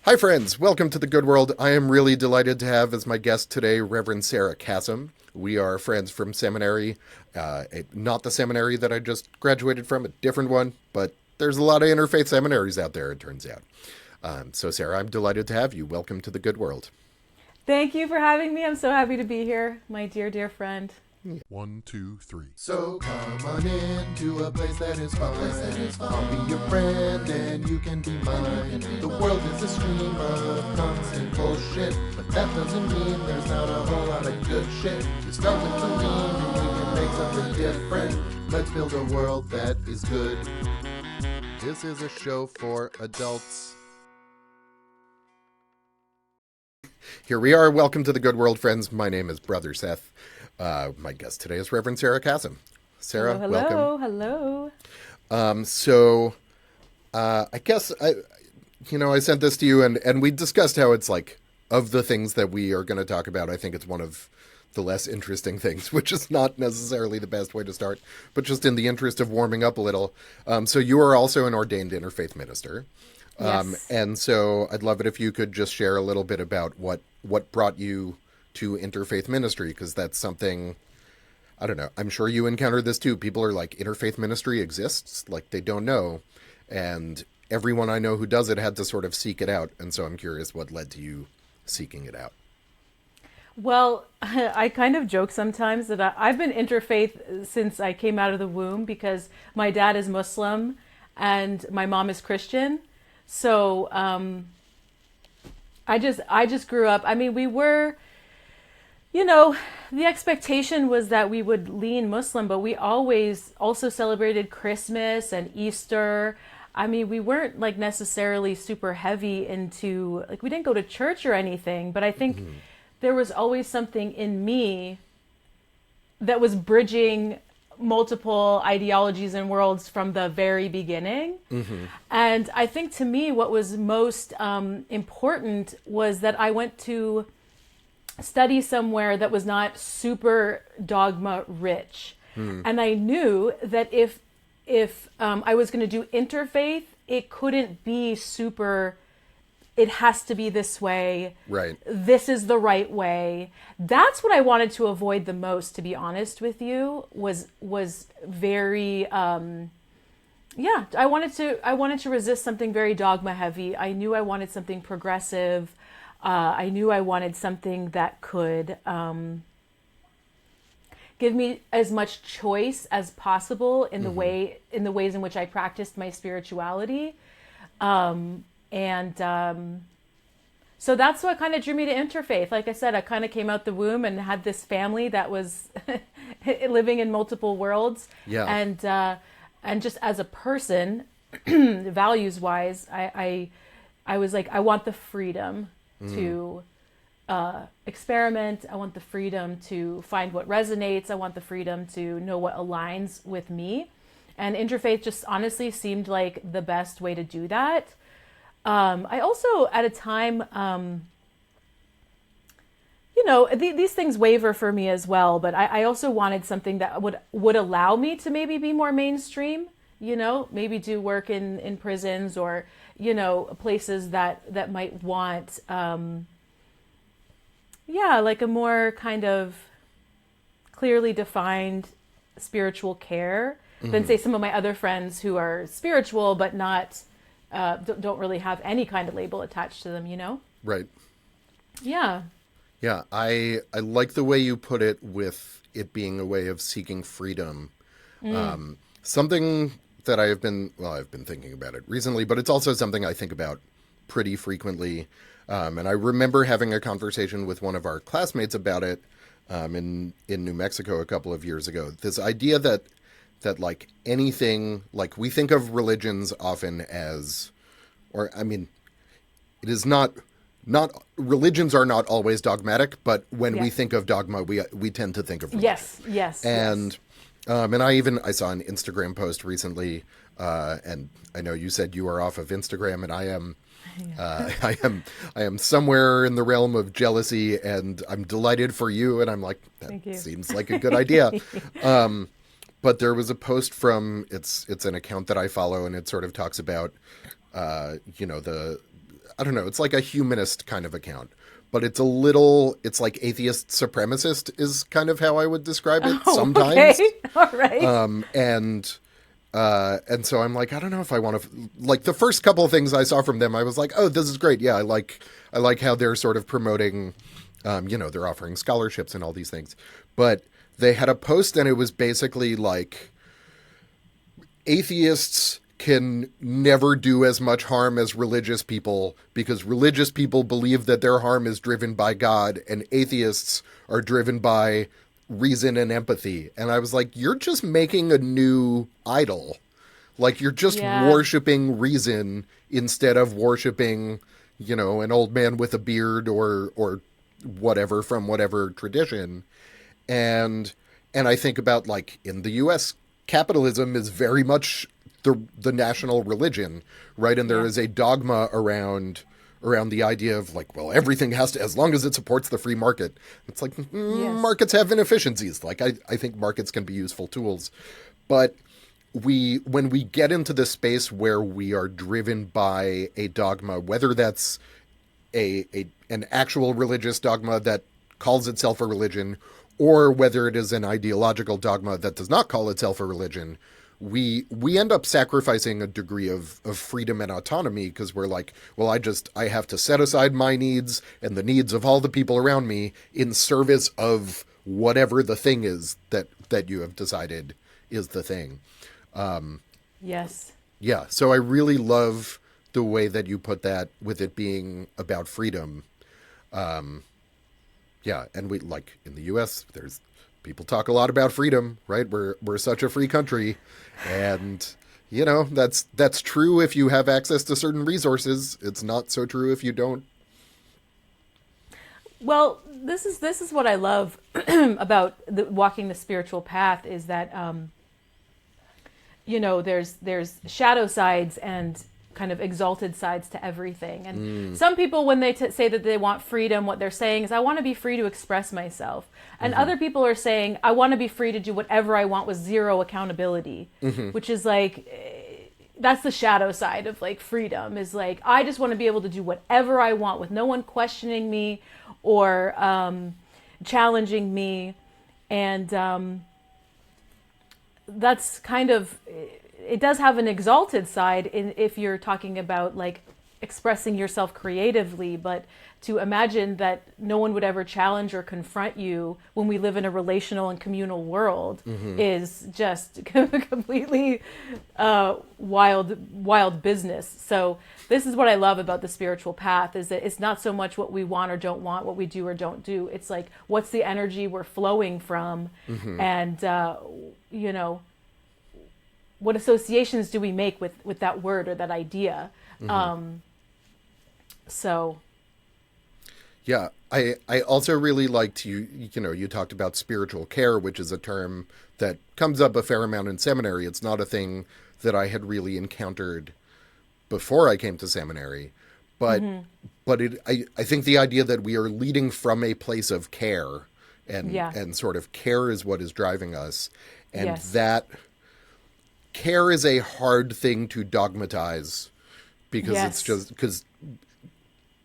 Hi, friends. Welcome to the Good World. I am really delighted to have as my guest today Reverend Sarah Chasm. We are friends from seminary, not the seminary that I just graduated from, a different one, but there's a lot of interfaith seminaries out there, it turns out. So, Sarah, I'm delighted to have you. Welcome to the Good World. Thank you for having me. I'm so happy to be here, my dear, dear friend. One, two, three. So come on in to a place that is fine. I'll be your friend and you can be mine. The world is a stream of constant bullshit, but that doesn't mean there's not a whole lot of good shit. You start with the lean and we can make something different. Let's build a world that is good. This is a show for adults. Here we are. Welcome to the Good World, friends. My name is Brother Seth. My guest today is Reverend Sarah Chasm. Sarah, Hello, welcome. hello. I guess I sent this to you, and we discussed how it's like, of the things that we are going to talk about, I think it's one of the less interesting things, which is not necessarily the best way to start, but just in the interest of warming up a little. So you are also an ordained interfaith minister. Yes. And so I'd love it if you could just share a little bit about what brought you to interfaith ministry, because that's something, I don't know, I'm sure you encountered this too. People are like, interfaith ministry exists? Like, they don't know. And everyone I know who does it had to sort of seek it out. And so I'm curious what led to you seeking it out. Well, I kind of joke sometimes that I've been interfaith since I came out of the womb because my dad is Muslim and my mom is Christian. So I just grew up. I mean, we were, the expectation was that we would lean Muslim, but we always also celebrated Christmas and Easter. I mean, we weren't like necessarily super heavy into, like, we didn't go to church or anything, but I think there was always something in me that was bridging multiple ideologies and worlds from the very beginning. And I think to me, what was most important was that I went to study somewhere that was not super dogma rich. And I knew that if I was going to do interfaith, it couldn't be super, it has to be this way. Right. This is the right way. That's what I wanted to avoid the most, to be honest with you, was very, I wanted to resist something very dogma heavy. I knew I wanted something progressive. I knew I wanted something that could give me as much choice as possible in the ways in which I practiced my spirituality. So that's what kind of drew me to interfaith. Like I said, I kind of came out the womb and had this family that was living in multiple worlds. Yeah. And just as a person, values wise, I was like, I want the freedom to experiment. I want the freedom to find what resonates. I want the freedom to know what aligns with me. And interfaith just honestly seemed like the best way to do that. I also, at a time, these things waver for me as well, but I also wanted something that would allow me to maybe be more mainstream, maybe do work in prisons or, places that might want, like a more kind of clearly defined spiritual care than, say, some of my other friends who are spiritual but not don't really have any kind of label attached to them, Right. Yeah. Yeah, I like the way you put it, with it being a way of seeking freedom. Something that I've been thinking about it recently, but it's also something I think about pretty frequently. And I remember having a conversation with one of our classmates about it in New Mexico a couple of years ago. This idea that like anything, like we think of religions often as, it is not religions are not always dogmatic, but when we think of dogma, we tend to think of religion. Yes. And I saw an Instagram post recently, and I know you said you are off of Instagram, and I am somewhere in the realm of jealousy, and I'm delighted for you, and I'm like, that seems like a good idea. But there was a post from, it's an account that I follow, and it sort of talks about, I don't know, it's like a humanist kind of account, but it's like atheist supremacist is kind of how I would describe it sometimes. Okay. All right. And so I'm like, I don't know if I want to, like, the first couple of things I saw from them, I was like, oh, this is great. Yeah, I like how they're sort of promoting, they're offering scholarships and all these things. But they had a post and it was basically like, atheists can never do as much harm as religious people because religious people believe that their harm is driven by God and atheists are driven by reason and empathy. And I was like, you're just making a new idol. Like, you're just worshiping reason instead of worshiping, an old man with a beard or whatever from whatever tradition. And I think about, like, in the US, capitalism is very much the national religion, right? And there is a dogma around the idea of, like, well, everything has to, as long as it supports the free market. It's like, markets have inefficiencies. Like, I think markets can be useful tools. But when we get into the space where we are driven by a dogma, whether that's an actual religious dogma that calls itself a religion, or whether it is an ideological dogma that does not call itself a religion, we end up sacrificing a degree of freedom and autonomy because we're like, well, I have to set aside my needs and the needs of all the people around me in service of whatever the thing is that you have decided is the thing. Yes. Yeah. So I really love the way that you put that with it being about freedom. Yeah. And we, like, in the US, people talk a lot about freedom, right? We're such a free country. And, that's true if you have access to certain resources. It's not so true if you don't. Well, this is what I love about walking the spiritual path is that, there's shadow sides and kind of exalted sides to everything. And some people, when they say that they want freedom, what they're saying is, I want to be free to express myself. And other people are saying, I want to be free to do whatever I want with zero accountability, which is like, that's the shadow side of, like, freedom is like, I just want to be able to do whatever I want with no one questioning me or challenging me. And that's kind of, it does have an exalted side if you're talking about, like, expressing yourself creatively, but to imagine that no one would ever challenge or confront you when we live in a relational and communal world is just completely wild business. So this is what I love about the spiritual path is that it's not so much what we want or don't want, what we do or don't do. It's like, what's the energy we're flowing from? And, what associations do we make with that word or that idea? Yeah, I also really liked you talked about spiritual care, which is a term that comes up a fair amount in seminary. It's not a thing that I had really encountered before I came to seminary, but I think the idea that we are leading from a place of care and sort of care is what is driving us, and that care is a hard thing to dogmatize because it's just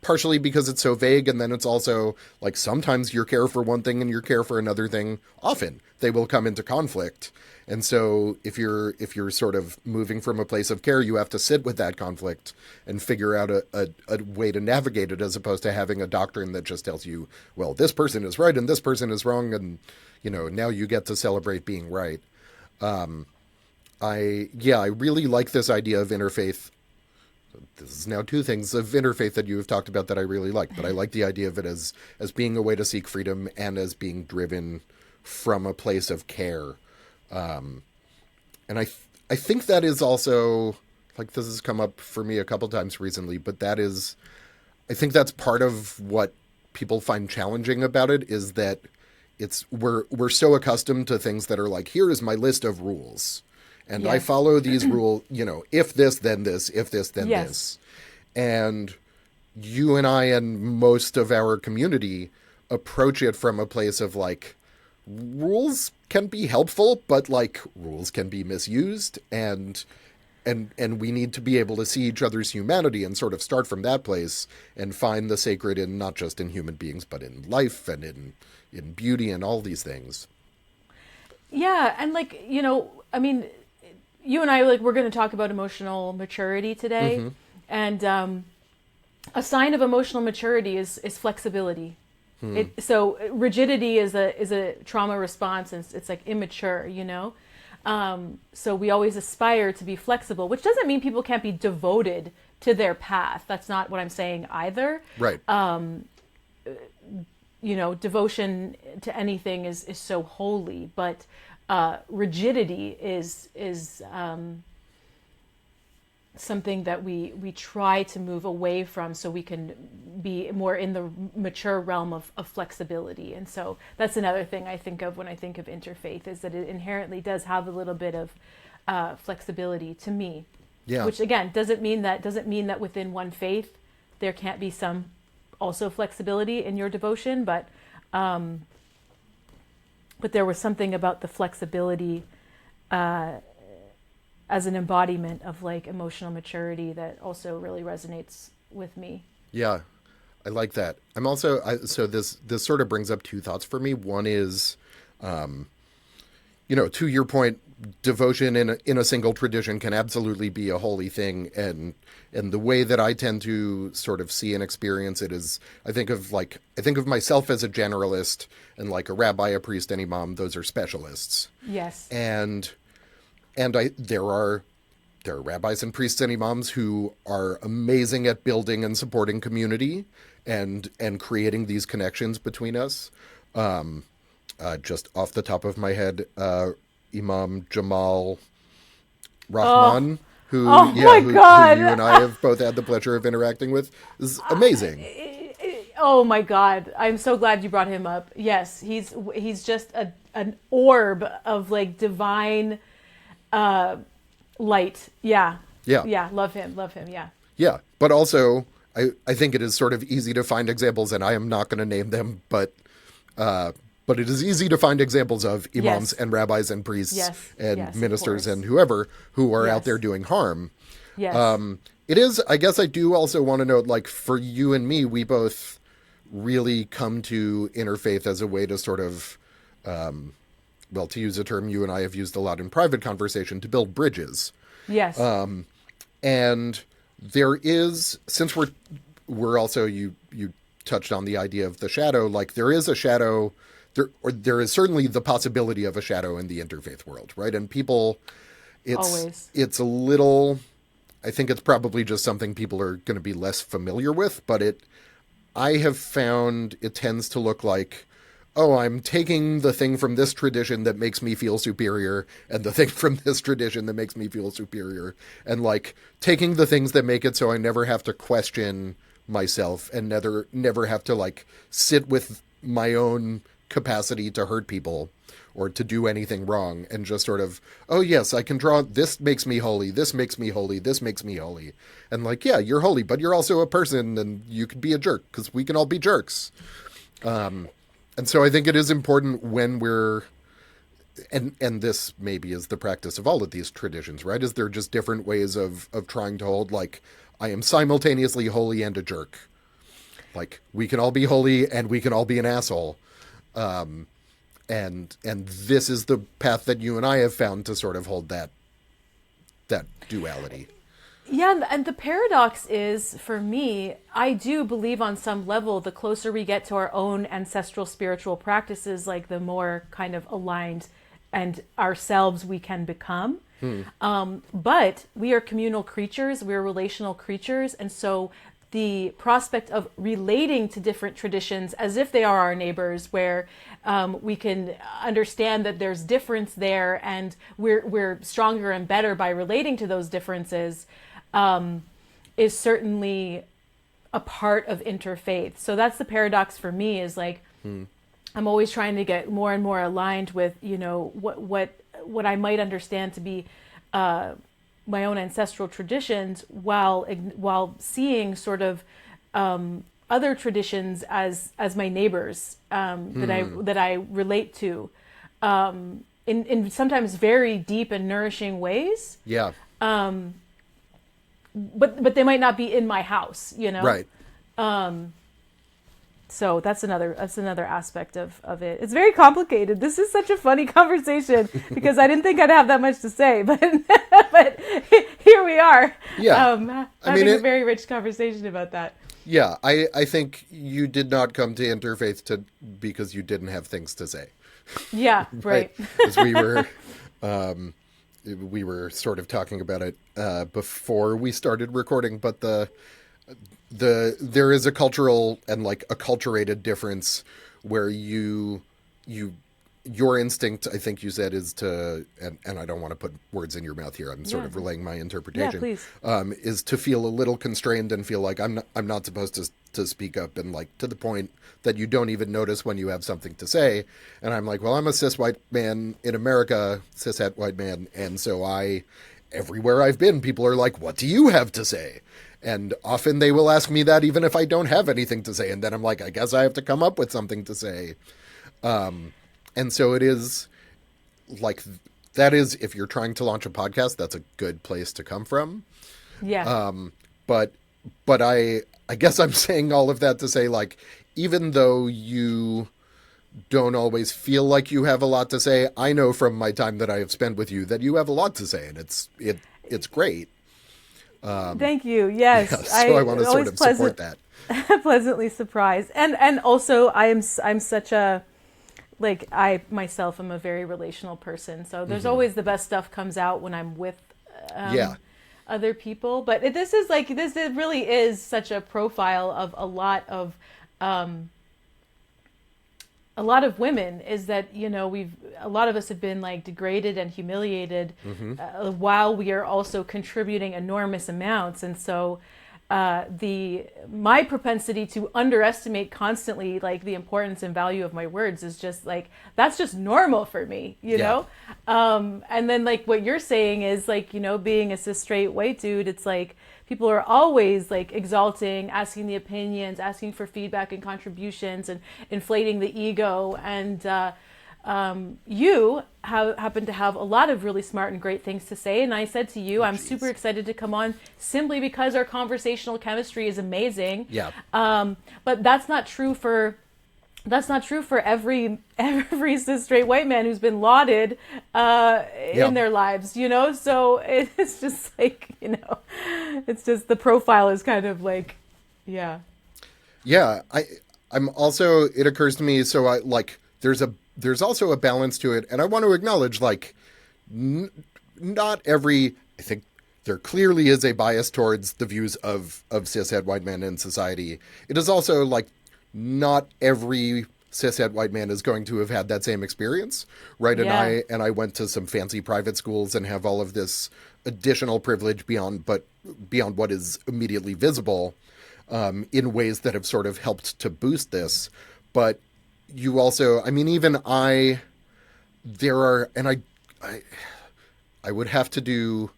partially because it's so vague, and then it's also like sometimes your care for one thing and your care for another thing, often they will come into conflict. And so if you're sort of moving from a place of care, you have to sit with that conflict and figure out a way to navigate it, as opposed to having a doctrine that just tells you, well, this person is right and this person is wrong, and now you get to celebrate being right. I really like this idea of interfaith. This is now two things of interfaith that you have talked about that I really like, but I like the idea of it as being a way to seek freedom and as being driven from a place of care. And I think that is also, like, this has come up for me a couple times recently, but I think that's part of what people find challenging about it, is that we're so accustomed to things that are like, here is my list of rules. And I follow these rules, if this, then this, if this, then this. And you and I and most of our community approach it from a place of, like, rules can be helpful, but, like, rules can be misused. And and we need to be able to see each other's humanity and sort of start from that place and find the sacred in not just in human beings, but in life and in beauty and all these things. Yeah, and like, you know, I mean, you and I, like, we're going to talk about emotional maturity today, and a sign of emotional maturity is flexibility. So rigidity is a trauma response, and it's like immature, you know. So we always aspire to be flexible, which doesn't mean people can't be devoted to their path. That's not what I'm saying either. Right. You know, devotion to anything is so holy, but rigidity is something that we try to move away from, so we can be more in the mature realm of flexibility. And so that's another thing I think of when I think of interfaith, is that it inherently does have a little bit of flexibility to me. Yeah. Which again doesn't mean that within one faith there can't be some also flexibility in your devotion, but there was something about the flexibility as an embodiment of like emotional maturity that also really resonates with me. Yeah, I like that. I'm also, so this sort of brings up two thoughts for me. One is, you know, to your point, devotion in a single tradition can absolutely be a holy thing. And the way that I tend to sort of see and experience it is, I think of myself as a generalist, and like a rabbi, a priest, an imam, those are specialists. Yes. And there are rabbis and priests and imams who are amazing at building and supporting community and creating these connections between us. Just off the top of my head, Imam Jamal Rahman, who you and I have both had the pleasure of interacting with, is amazing. Oh my God, I'm so glad you brought him up. Yes, he's just an orb of like divine light. Yeah. Love him. Yeah. But also, I think it is sort of easy to find examples, and I am not going to name them, but it is easy to find examples of imams and rabbis and priests and ministers and whoever who are out there doing harm. Yes. It is, I guess I do also want to note, like, for you and me, we both really come to interfaith as a way to sort of, well, to use a term you and I have used a lot in private conversation, to build bridges. Yes. And there is, since we're also, you touched on the idea of the shadow, like there is a shadow, there is certainly the possibility of a shadow in the interfaith world, right? And people, it's a little, I think it's probably just something people are going to be less familiar with, but I have found it tends to look like, oh, I'm taking the thing from this tradition that makes me feel superior and the thing from this tradition that makes me feel superior, and like taking the things that make it so I never have to question myself and never have to like sit with my own capacity to hurt people or to do anything wrong, and just sort of, oh yes, I can draw, this makes me holy, this makes me holy, this makes me holy. And like, yeah, you're holy, but you're also a person and you could be a jerk, because we can all be jerks. And so I think it is important when we're, and this maybe is the practice of all of these traditions, right? Is there just different ways of trying to hold, like, I am simultaneously holy and a jerk. Like, we can all be holy and we can all be an asshole. And this is the path that you and I have found to sort of hold that duality. Yeah, and the paradox is, for me, I do believe on some level, the closer we get to our own ancestral spiritual practices, like the more kind of aligned and ourselves we can become. But we are communal creatures, we're relational creatures, and so the prospect of relating to different traditions as if they are our neighbors, where we can understand that there's difference there, and we're stronger and better by relating to those differences, is certainly a part of interfaith. So that's the paradox for me, is like, I'm always trying to get more and more aligned with, you know, what I might understand to be my own ancestral traditions, while seeing sort of other traditions as my neighbors, that I relate to in sometimes very deep and nourishing ways. Yeah. but they might not be in my house, you know? Right. So that's another aspect of it. It's very complicated. This is such a funny conversation because I didn't think I'd have that much to say, but here we are. Yeah. Having a very rich conversation about that. Yeah, I think you did not come to Interfaith because you didn't have things to say. Yeah, right. As we were sort of talking about it before we started recording, but there is a cultural and like acculturated difference where your instinct, I think you said, is to, and I don't want to put words in your mouth here, I'm sort of relaying my interpretation, please. Is to feel a little constrained and feel like I'm not supposed to speak up, and like to the point that you don't even notice when you have something to say. And I'm like, well, I'm a cis white man in America, cishet white man, and so everywhere I've been, people are like, what do you have to say? And often they will ask me that even if I don't have anything to say. And then I'm like, I guess I have to come up with something to say. And so it is like, that is, if you're trying to launch a podcast, that's a good place to come from. Yeah. But I guess I'm saying all of that to say, like, even though you don't always feel like you have a lot to say, I know from my time that I have spent with you that you have a lot to say, and it's great. Thank you. Yes. Yeah, so I want to sort of support that. Pleasantly surprised. And also I'm such a, like, I myself am a very relational person. So there's always the best stuff comes out when I'm with other people. But this really is such a profile of a lot of women, is that, you know, a lot of us have been like degraded and humiliated while we are also contributing enormous amounts. And so my propensity to underestimate constantly like the importance and value of my words is just like, that's just normal for me, you know? And then like what you're saying is like, you know, being a cis straight white dude, it's like people are always like exalting, asking the opinions, asking for feedback and contributions, and inflating the ego. And you happen to have a lot of really smart and great things to say. And I said to you, I'm super excited to come on simply because our conversational chemistry is amazing. Yeah. But that's not true for every cis straight white man who's been lauded in their lives, you know? So it's just like, you know, it's just the profile is kind of like, yeah. Yeah, I'm also, it occurs to me, so I like, there's also a balance to it, and I want to acknowledge, like, not every, I think there clearly is a bias towards the views of cishet white men in society. It is also, like, not every cishet white man is going to have had that same experience, right? Yeah. And I went to some fancy private schools and have all of this additional privilege beyond what is immediately visible, in ways that have sort of helped to boost this. But you also, I mean, even I would have to do,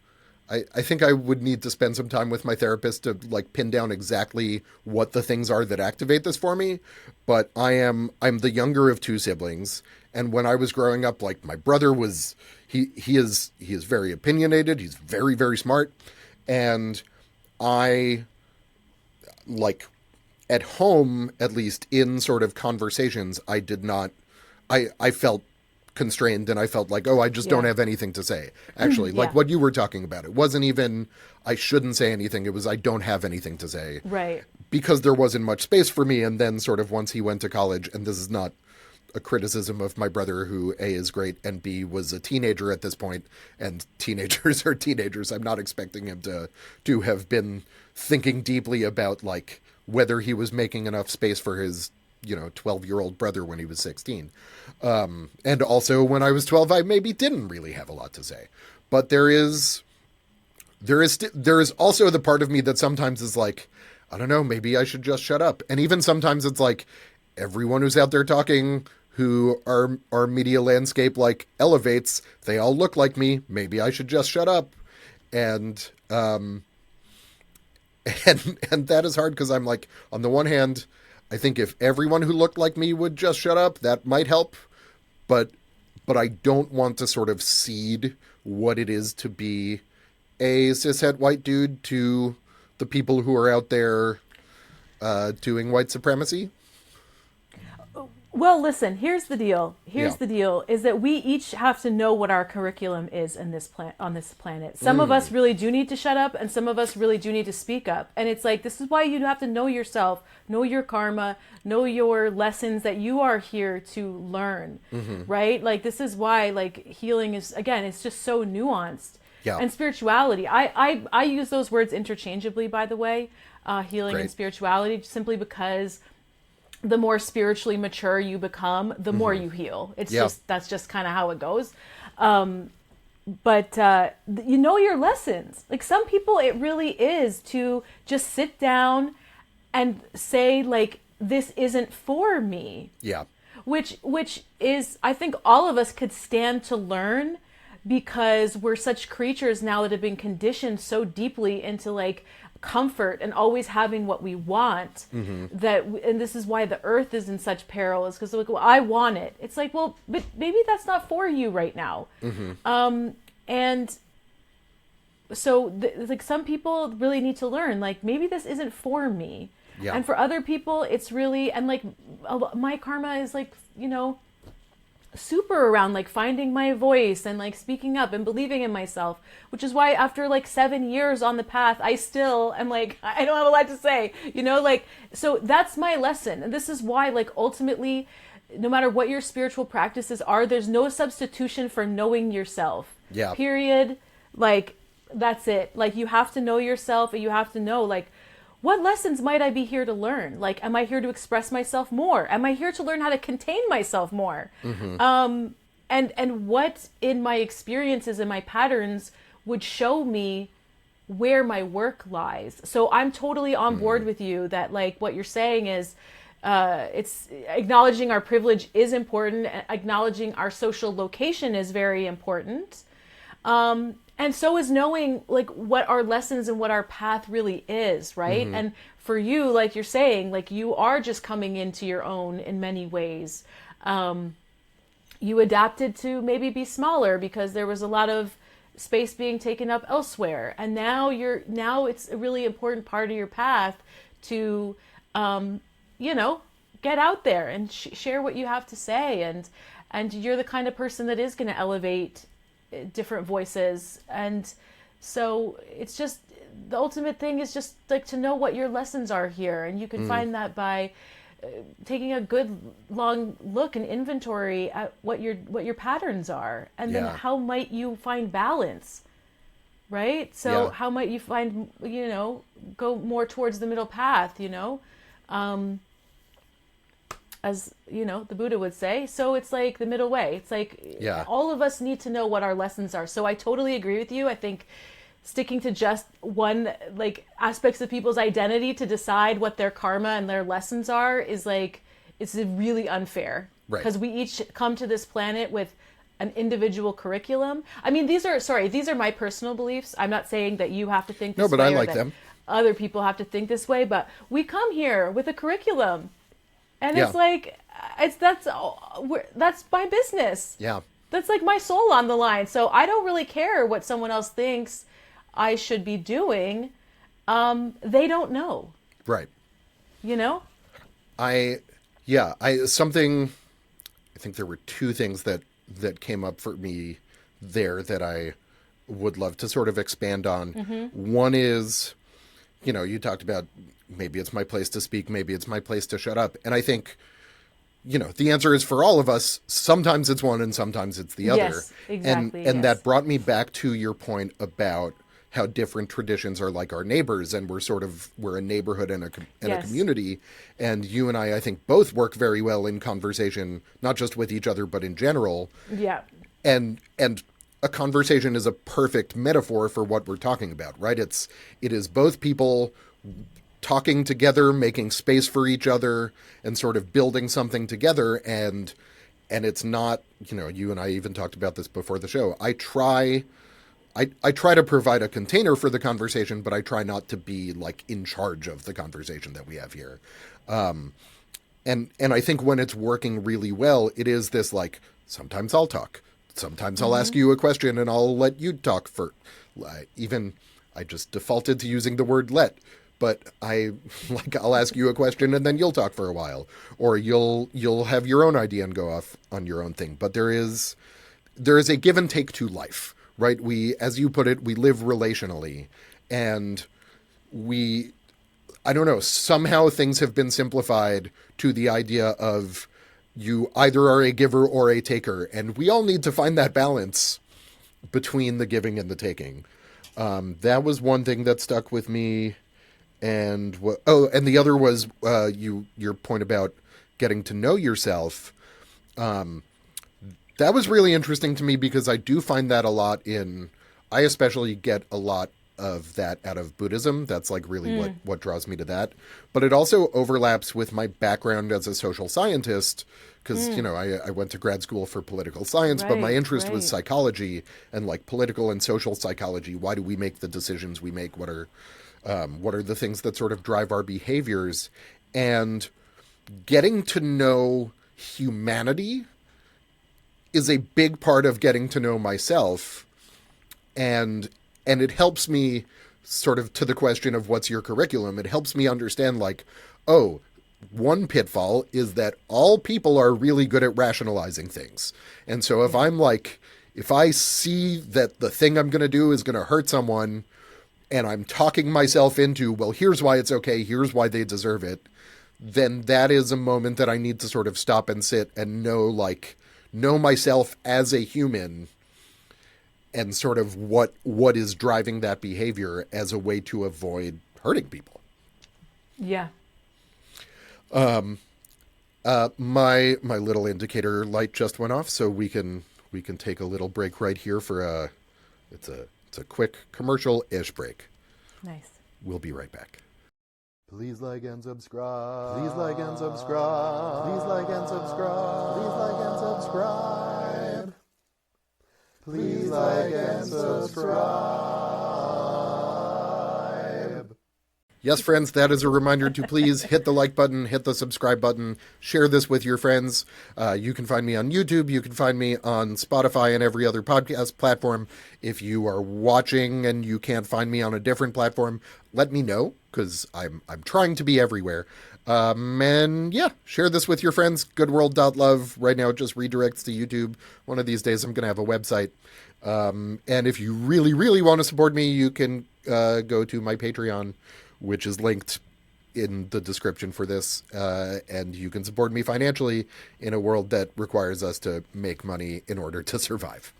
I think I would need to spend some time with my therapist to like pin down exactly what the things are that activate this for me. But I'm the younger of two siblings. And when I was growing up, like my brother was, he is very opinionated. He's very, very smart. And I, like, at home, at least in sort of conversations, I felt constrained, and I felt like, oh, I just don't have anything to say. Actually, like what you were talking about, it wasn't even, I shouldn't say anything. It was, I don't have anything to say. Right. Because there wasn't much space for me. And then sort of once he went to college, and this is not a criticism of my brother, who A, is great, and B, was a teenager at this point, and teenagers are teenagers. I'm not expecting him to have been thinking deeply about, like, whether he was making enough space for his, 12-year-old brother when he was 16. And also when I was 12, I maybe didn't really have a lot to say. But there is also the part of me that sometimes is like, I don't know, maybe I should just shut up. And even sometimes it's like, everyone who's out there talking, who our media landscape like elevates, they all look like me. Maybe I should just shut up. And that is hard, because I'm like, on the one hand, I think if everyone who looked like me would just shut up, that might help. But I don't want to sort of cede what it is to be a cishet white dude to the people who are out there doing white supremacy? Well, listen, here's the deal. Yeah. The deal is that we each have to know what our curriculum is in this on this planet. Some of us really do need to shut up, and some of us really do need to speak up. And it's like, this is why you have to know yourself, know your karma, know your lessons that you are here to learn, right? Like, this is why, like, healing is, again, it's just so nuanced. Yeah. And spirituality, I use those words interchangeably, by the way, healing and Great. spirituality, simply because the more spiritually mature you become, the more you heal. It's just, that's just kind of how it goes. But you know your lessons. Like, some people, it really is to just sit down and say, like, this isn't for me. Yeah. Which is, I think all of us could stand to learn, because we're such creatures now that have been conditioned so deeply into, like, comfort and always having what we want, that and this is why the earth is in such peril, is because, like, well, I want it. It's like, well, but maybe that's not for you right now. And so like, some people really need to learn, like, maybe this isn't for me. Yeah. And for other people, it's really, and like, my karma is, like, you know, super around, like, finding my voice and, like, speaking up and believing in myself, which is why after, like, 7 years on the path, I still am like, I don't have a lot to say, you know, like, so that's my lesson. And this is why, like, ultimately, no matter what your spiritual practices are, there's no substitution for knowing yourself. Yeah. Period. Like, that's it. Like, you have to know yourself, and you have to know, like, what lessons might I be here to learn? Like, am I here to express myself more? Am I here to learn how to contain myself more? And what in my experiences and my patterns would show me where my work lies? So I'm totally on board with you that, like, what you're saying is, it's acknowledging our privilege is important. Acknowledging our social location is very important. And so is knowing, like, what our lessons and what our path really is, right? And for you, like you're saying, like, you are just coming into your own in many ways. You adapted to maybe be smaller because there was a lot of space being taken up elsewhere. And now it's a really important part of your path to, you know, get out there and share what you have to say. And you're the kind of person that is going to elevate different voices. And so it's just, the ultimate thing is just, like, to know what your lessons are here. And you can find that by taking a good long look and inventory at what your patterns are, and then how might you find balance, right? So how might you find, you know, go more towards the middle path, you know, as you know, the Buddha would say. So it's like the middle way. It's like, all of us need to know what our lessons are. So I totally agree with you. I think sticking to just one, like, aspects of people's identity to decide what their karma and their lessons are is, like, it's really unfair. Right. Because we each come to this planet with an individual curriculum. I mean, these are my personal beliefs. I'm not saying that you have to think this way. No, but I or like that them. Other people have to think this way, but we come here with a curriculum. And it's like, that's my business. Yeah. That's, like, my soul on the line. So I don't really care what someone else thinks I should be doing. They don't know. Right. You know? I think there were two things that came up for me there that I would love to sort of expand on. One is, you know, you talked about, maybe it's my place to speak, maybe it's my place to shut up. And I think, you know, the answer is, for all of us, sometimes it's one and sometimes it's the other. Yes, exactly. And that brought me back to your point about how different traditions are like our neighbors, and we're a neighborhood and a community. And you and I think both work very well in conversation, not just with each other, but in general. Yeah. And a conversation is a perfect metaphor for what we're talking about, right? It is both people talking together, making space for each other, and sort of building something together. And it's not, you know, you and I even talked about this before the show. I try to provide a container for the conversation, but I try not to be, like, in charge of the conversation that we have here. And I think when it's working really well, it is this, like, sometimes I'll talk, sometimes I'll ask you a question and I'll let you talk for even I just defaulted to using the word let, but I'll ask you a question and then you'll talk for a while, or you'll have your own idea and go off on your own thing. But there is a give and take to life, right? We, as you put it, we live relationally, and I don't know, somehow things have been simplified to the idea of you either are a giver or a taker, and we all need to find that balance between the giving and the taking. That was one thing that stuck with me. And and the other was your point about getting to know yourself. That was really interesting to me because I do find that a lot I especially get a lot of that out of Buddhism. That's like really what draws me to that. But it also overlaps with my background as a social scientist because, I went to grad school for political science, but my interest was psychology and like political and social psychology. Why do we make the decisions we make? What are the things that sort of drive our behaviors? And getting to know humanity is a big part of getting to know myself. And it helps me sort of to the question of what's your curriculum. It helps me understand like, oh, one pitfall is that all people are really good at rationalizing things. And so if I see that the thing I'm going to do is going to hurt someone, and I'm talking myself into, well, here's why it's okay, here's why they deserve it, then that is a moment that I need to sort of stop and sit and know myself as a human and sort of what is driving that behavior as a way to avoid hurting people. Yeah. My little indicator light just went off, so we can take a little break right here for it's a quick commercial-ish break. Nice. We'll be right back. Please like and subscribe. Please like and subscribe. Please like and subscribe. Please like and subscribe. Please like and subscribe. Yes, friends, that is a reminder to please hit the like button, hit the subscribe button, share this with your friends. You can find me on YouTube. You can find me on Spotify and every other podcast platform. If you are watching and you can't find me on a different platform, let me know, because I'm trying to be everywhere. And yeah, share this with your friends. Goodworld.love. Right now it just redirects to YouTube. One of these days I'm going to have a website. And if you really, really want to support me, you can go to my Patreon, which is linked in the description for this, and you can support me financially in a world that requires us to make money in order to survive.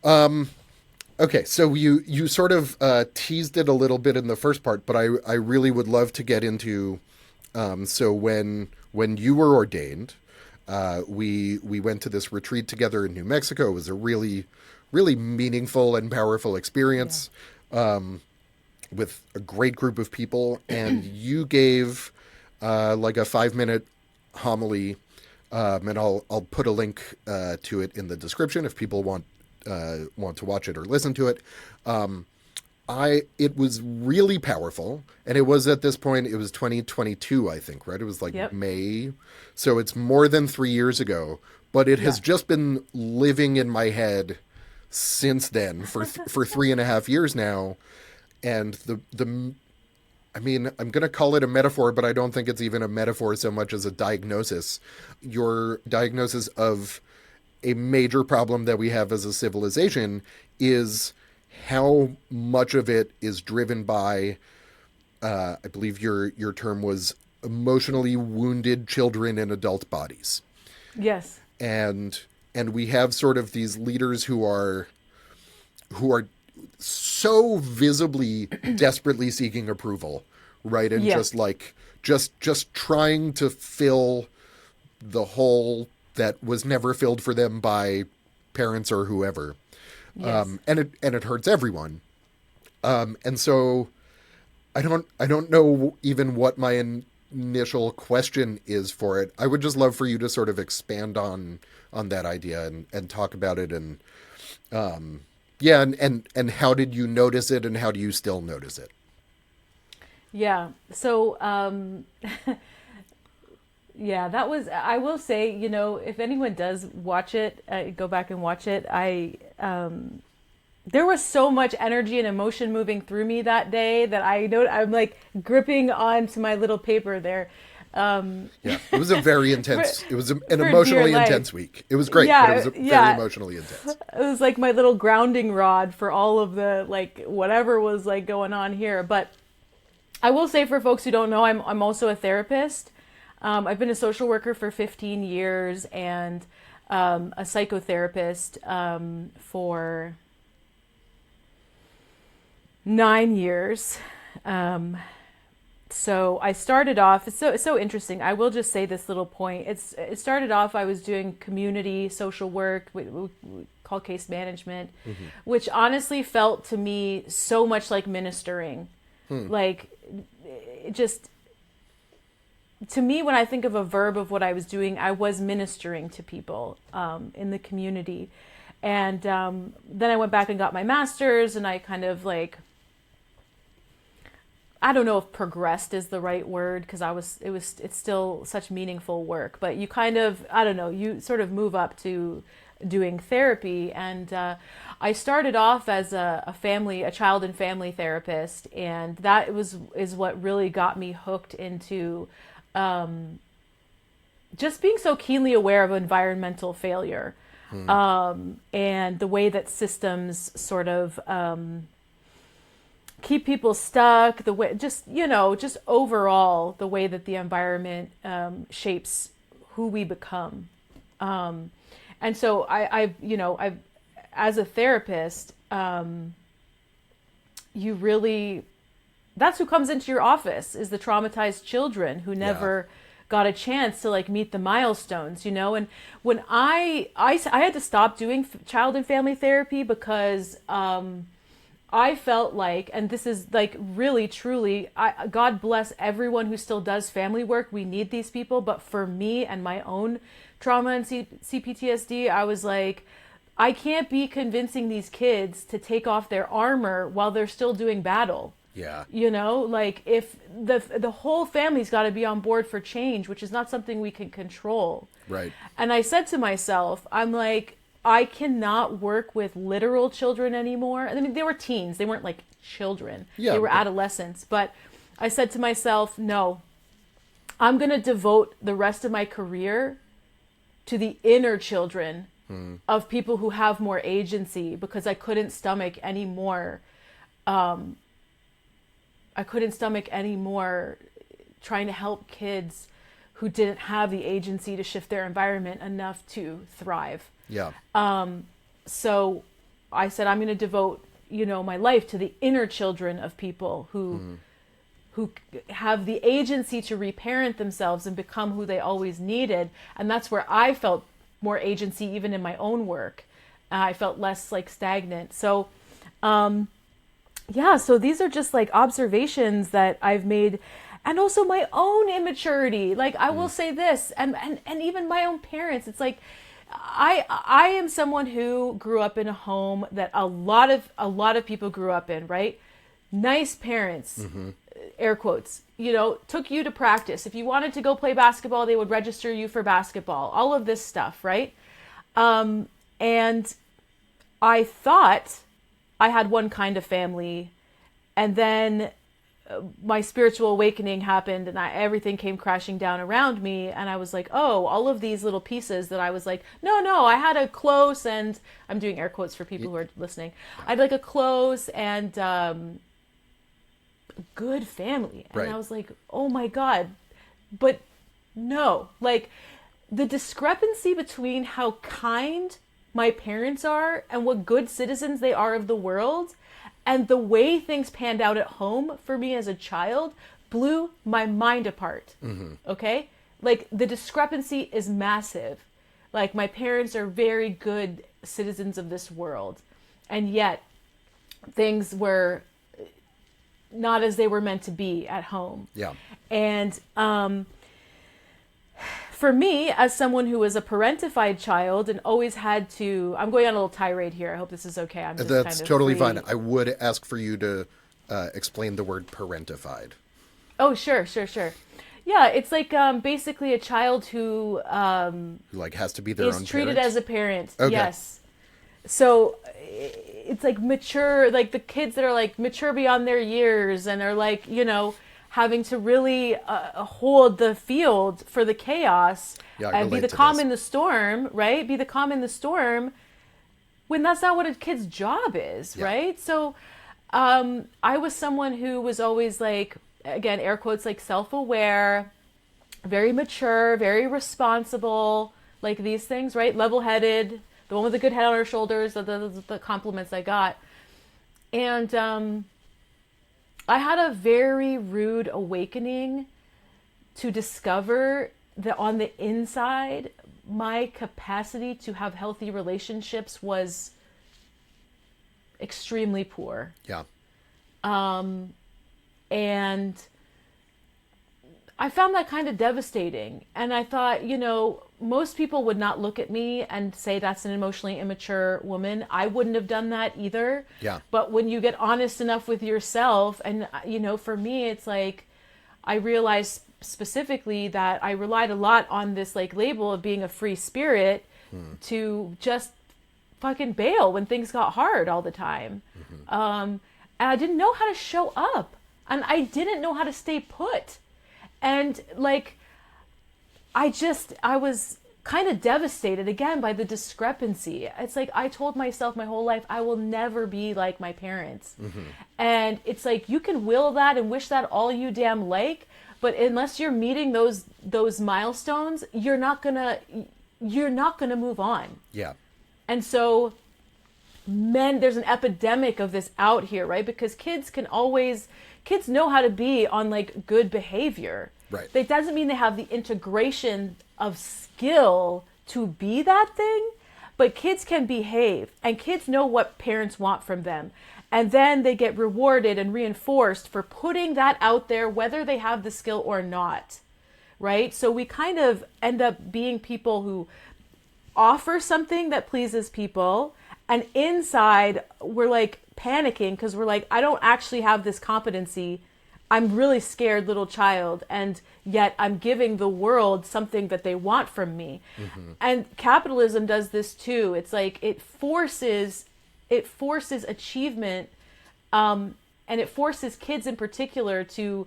Okay, so you sort of teased it a little bit in the first part, but I really would love to get into, so when you were ordained, we went to this retreat together in New Mexico. It was a really, really meaningful and powerful experience. Yeah. With a great group of people, and you gave like a 5-minute homily, and I'll put a link to it in the description if people want to watch it or listen to it. It was really powerful, and it was at this point, it was 2022, I think, right? It was like May, so it's more than 3 years ago, but it has just been living in my head since then for 3.5 years now. And I mean, I'm going to call it a metaphor, but I don't think it's even a metaphor so much as a diagnosis. Your diagnosis of a major problem that we have as a civilization is how much of it is driven by, I believe your term was emotionally wounded children in adult bodies. Yes. And we have sort of these leaders who are so visibly desperately seeking approval, right? And just trying to fill the hole that was never filled for them by parents or whoever. Yes. And it hurts everyone. And so I don't know even what my initial question is for it. I would just love for you to sort of expand on that idea and talk about it, and and how did you notice it, and how do you still notice it? Yeah. So, Yeah, that was, I will say, you know, if anyone does watch it, go back and watch it, there was so much energy and emotion moving through me that day that I'm like gripping onto my little paper there. Yeah, it was a very intense, it was an for emotionally dear life. intense week. It was great, Yeah, but it was very yeah. emotionally intense. It was like my little grounding rod for all of the, like, whatever was like going on here. But I will say, for folks who don't know, I'm also a therapist. I've been a social worker for 15 years and a psychotherapist for 9 years. So I started off, it's so interesting. I will just say this little point. It started off, I was doing community social work, we call case management, which honestly felt to me so much like ministering. Like, it just, to me, when I think of a verb of what I was doing, I was ministering to people in the community. And then I went back and got my master's, and I kind of like, I don't know if progressed is the right word, because it's still such meaningful work, but you kind of, I don't know, you sort of move up to doing therapy. And I started off as a child and family therapist, and that is what really got me hooked into just being so keenly aware of environmental failure, and the way that systems sort of keep people stuck, the way, just, you know, just overall the way that the environment shapes who we become. And so I've as a therapist, you really, that's who comes into your office, is the traumatized children who never got a chance to like meet the milestones, you know. And when I had to stop doing child and family therapy because I felt like, and this is like really, truly, God bless everyone who still does family work. We need these people. But for me and my own trauma and CPTSD, I was like, I can't be convincing these kids to take off their armor while they're still doing battle. Yeah. You know, like, if the whole family's got to be on board for change, which is not something we can control. Right. And I said to myself, I'm like, I cannot work with literal children anymore. I mean, they were teens. They weren't like children. Yeah, they were adolescents. But I said to myself, no, I'm going to devote the rest of my career to the inner children of people who have more agency, because I couldn't stomach any more. I couldn't stomach any more trying to help kids who didn't have the agency to shift their environment enough to thrive. Yeah. So I said, I'm going to devote, you know, my life to the inner children of people who have the agency to reparent themselves and become who they always needed. And that's where I felt more agency, even in my own work. I felt less like stagnant. So, so these are just like observations that I've made, and also my own immaturity. Like, I will say this, and even my own parents. It's like, I am someone who grew up in a home that a lot of people grew up in, right? Nice parents, air quotes, you know, took you to practice. If you wanted to go play basketball, they would register you for basketball, all of this stuff, right? And I thought I had one kind of family, and then my spiritual awakening happened, and everything came crashing down around me. And I was like, oh, all of these little pieces that I was like, no, I had a close, and I'm doing air quotes for people who are listening. I had like a close and good family. And I was like, oh my God, but no, like, the discrepancy between how kind my parents are and what good citizens they are of the world, and the way things panned out at home for me as a child, blew my mind apart. Okay? Like, the discrepancy is massive. Like, my parents are very good citizens of this world, and yet things were not as they were meant to be at home. Yeah. And for me, as someone who was a parentified child and always had to, I'm going on a little tirade here. I hope this is okay. I'm just That's kind of totally free. fine. I would ask for you to explain the word parentified. Oh, sure. Yeah, it's like basically a child who Who like has to be their own is treated parent? as a parent. Okay. Yes. So it's like mature, like the kids that are like mature beyond their years and are like, having to really hold the field for the chaos Yeah, I and be relate the to calm this. in the storm, right? Be the calm in the storm when that's not what a kid's job is, Yeah. right? So I was someone who was always like, again, air quotes, like self-aware, very mature, very responsible, like these things, right? Level-headed, the one with a good head on her shoulders, the compliments I got. And I had a very rude awakening to discover that on the inside, my capacity to have healthy relationships was extremely poor. Yeah. And I found that kind of devastating. And I thought, most people would not look at me and say that's an emotionally immature woman. I wouldn't have done that either. Yeah. But when you get honest enough with yourself, and, for me, it's like I realized specifically that I relied a lot on this like label of being a free spirit to just fucking bail when things got hard all the time. And I didn't know how to show up. And I didn't know how to stay put. And like, I was kind of devastated again by the discrepancy. It's like, I told myself my whole life, I will never be like my parents. And it's like, you can will that and wish that all you damn like, but unless you're meeting those milestones, you're not gonna move on. Yeah. And so there's an epidemic of this out here, right? Because kids know how to be on like good behavior. Right. That doesn't mean they have the integration of skill to be that thing, but kids can behave and kids know what parents want from them. And then they get rewarded and reinforced for putting that out there, whether they have the skill or not. Right? So we kind of end up being people who offer something that pleases people, and inside we're like panicking because we're like, I don't actually have this competency. I'm really scared little child, and yet I'm giving the world something that they want from me. And capitalism does this too. It's like it forces achievement, and it forces kids in particular to